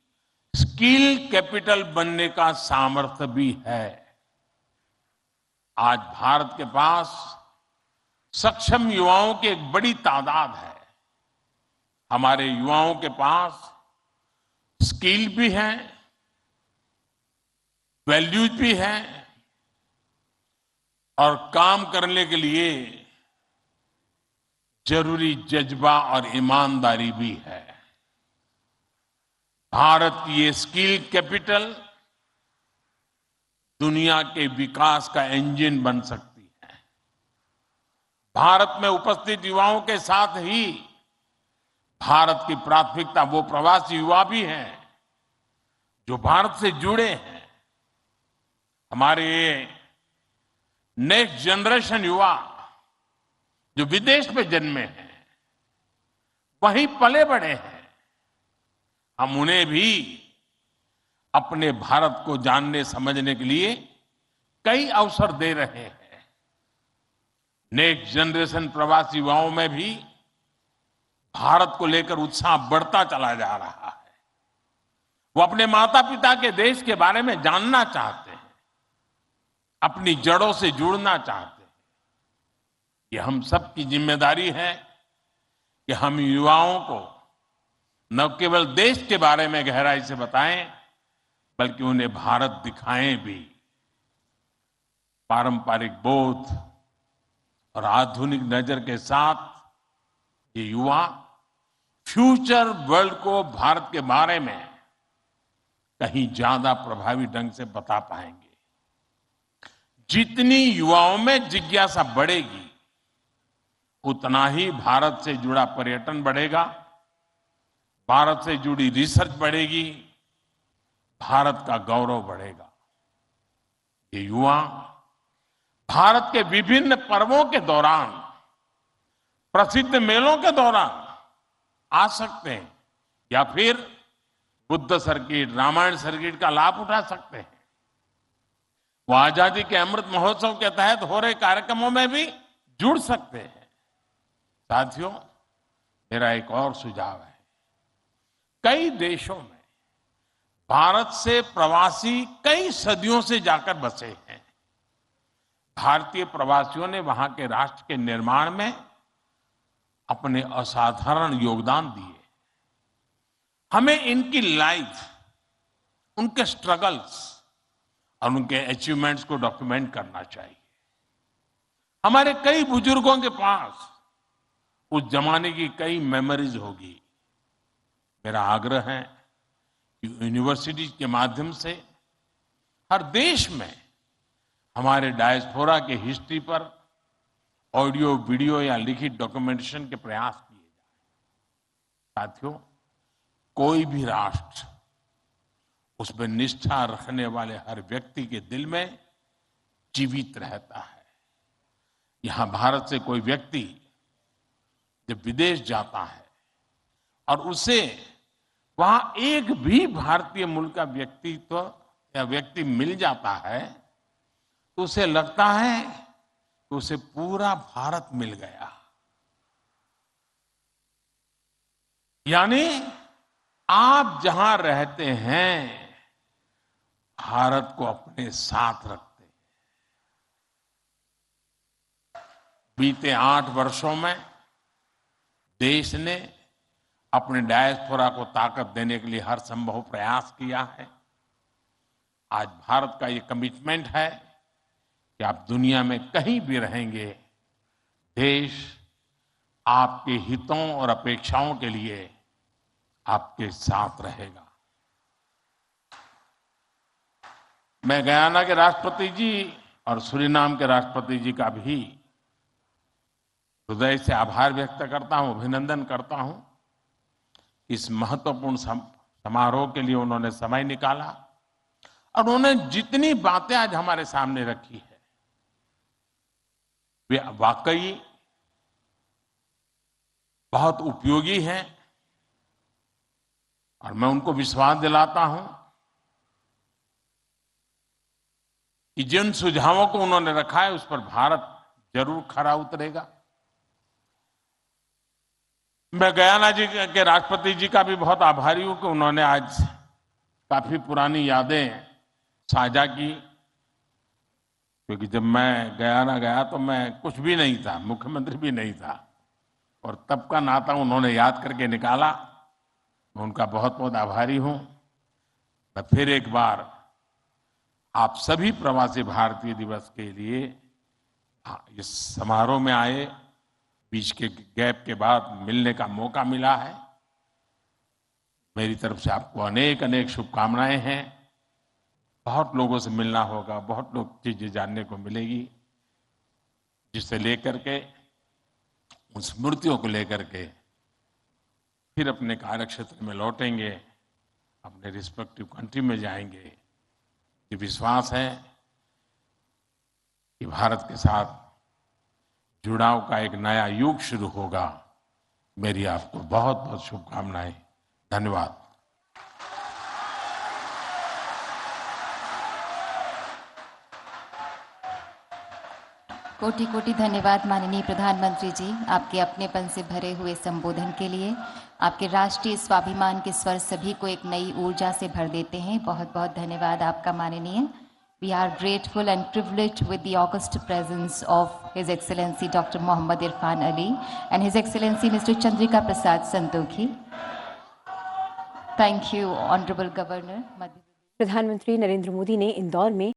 स्किल कैपिटल बनने का सामर्थ्य भी है। आज भारत के पास सक्षम युवाओं की एक बड़ी तादाद है। हमारे युवाओं के पास स्किल भी है, वैल्यूज भी है, और काम करने के लिए जरूरी जज्बा और ईमानदारी भी है। भारत की ये स्किल कैपिटल दुनिया के विकास का इंजन बन सकती है। भारत में उपस्थित युवाओं के साथ ही भारत की प्राथमिकता वो प्रवासी युवा भी हैं जो भारत से जुड़े हैं। हमारे नेक्स्ट जनरेशन युवा जो विदेश में जन्मे हैं, वहीं पले बड़े हैं, हम उन्हें भी अपने भारत को जानने समझने के लिए कई अवसर दे रहे हैं। नेक्स्ट जनरेशन प्रवासी युवाओं में भी भारत को लेकर उत्साह बढ़ता चला जा रहा है। वो अपने माता पिता के देश के बारे में जानना चाहते हैं, अपनी जड़ों से जुड़ना चाहते हैं। ये हम सबकी जिम्मेदारी है कि हम युवाओं को न केवल देश के बारे में गहराई से बताएं, बल्कि उन्हें भारत दिखाएं भी। पारंपरिक बोध और आधुनिक नजर के साथ ये युवा फ्यूचर वर्ल्ड को भारत के बारे में कहीं ज्यादा प्रभावी ढंग से बता पाएंगे। जितनी युवाओं में जिज्ञासा बढ़ेगी, उतना ही भारत से जुड़ा पर्यटन बढ़ेगा, भारत से जुड़ी रिसर्च बढ़ेगी, भारत का गौरव बढ़ेगा। ये युवा भारत के विभिन्न पर्वों के दौरान, प्रसिद्ध मेलों के दौरान आ सकते हैं या फिर बुद्ध सर्किट, रामायण सर्किट का लाभ उठा सकते हैं। वो आजादी के अमृत महोत्सव के तहत हो रहे कार्यक्रमों में भी जुड़ सकते हैं। साथियों, मेरा एक और सुझाव है। कई देशों में भारत से प्रवासी कई सदियों से जाकर बसे हैं। भारतीय प्रवासियों ने वहां के राष्ट्र के निर्माण में अपने असाधारण योगदान दिए। हमें इनकी लाइफ, उनके स्ट्रगल्स और उनके अचीवमेंट्स को डॉक्यूमेंट करना चाहिए। हमारे कई बुजुर्गों के पास उस जमाने की कई मेमोरीज होगी। मेरा आग्रह है कि यूनिवर्सिटी के माध्यम से हर देश में हमारे डायस्पोरा के हिस्ट्री पर ऑडियो, वीडियो या लिखित डॉक्यूमेंटेशन के प्रयास किए जाए। साथियों, कोई भी राष्ट्र उसमें निष्ठा रखने वाले हर व्यक्ति के दिल में जीवित रहता है। यहां भारत से कोई व्यक्ति जब विदेश जाता है और उसे वहां एक भी भारतीय मूल का व्यक्तित्व या व्यक्ति मिल जाता है, तो उसे लगता है कि उसे पूरा भारत मिल गया। यानी आप जहां रहते हैं, भारत को अपने साथ रखते हैं। बीते 8 वर्षों में देश ने अपने डायस्पोरा को ताकत देने के लिए हर संभव प्रयास किया है। आज भारत का ये कमिटमेंट है कि आप दुनिया में कहीं भी रहेंगे, देश आपके हितों और अपेक्षाओं के लिए आपके साथ रहेगा। मैं गयाना के राष्ट्रपति जी और सूरीनाम के राष्ट्रपति जी का भी हृदय से आभार व्यक्त करता हूं, अभिनंदन करता हूं। इस महत्वपूर्ण समारोह के लिए उन्होंने समय निकाला और उन्होंने जितनी बातें आज हमारे सामने रखी है, वे वाकई बहुत उपयोगी हैं और मैं उनको विश्वास दिलाता हूं कि जिन सुझावों को उन्होंने रखा है उस पर भारत जरूर खरा उतरेगा। मैं गयाना जी के राष्ट्रपति जी का भी बहुत आभारी हूं कि उन्होंने आज काफी पुरानी यादें साझा की, क्योंकि जब मैं गयाना गया तो मैं कुछ भी नहीं था, मुख्यमंत्री भी नहीं था, और तब का नाता उन्होंने याद करके निकाला। मैं उनका बहुत बहुत आभारी हूं। मैं फिर एक बार आप सभी प्रवासी भारतीय दिवस के लिए हाँ, इस समारोह में आए, बीच के गैप के बाद मिलने का मौका मिला है। मेरी तरफ से आपको अनेक अनेक शुभकामनाएं हैं। बहुत लोगों से मिलना होगा, बहुत लोग चीजें जानने को मिलेगी, जिसे लेकर के, उन स्मृतियों को लेकर के फिर अपने कार्य क्षेत्र में लौटेंगे, अपने रिस्पेक्टिव कंट्री में जाएंगे। ये विश्वास है कि भारत के साथ जुड़ाव का एक नया युग शुरू होगा। मेरी आपको बहुत बहुत शुभकामनाएं। धन्यवाद। कोटि कोटि धन्यवाद माननीय प्रधानमंत्री जी, आपके अपनेपन से भरे हुए संबोधन के लिए। आपके राष्ट्रीय स्वाभिमान के स्वर सभी को एक नई ऊर्जा से भर देते हैं। बहुत बहुत धन्यवाद आपका माननीय। We are grateful and privileged with the august presence of His Excellency Dr. Mohammad Irfan Ali and His Excellency Mr. Chandrika Prasad Santokhi. Thank you, Honorable Governor. प्रधानमंत्री नरेंद्र मोदी ने इंदौर में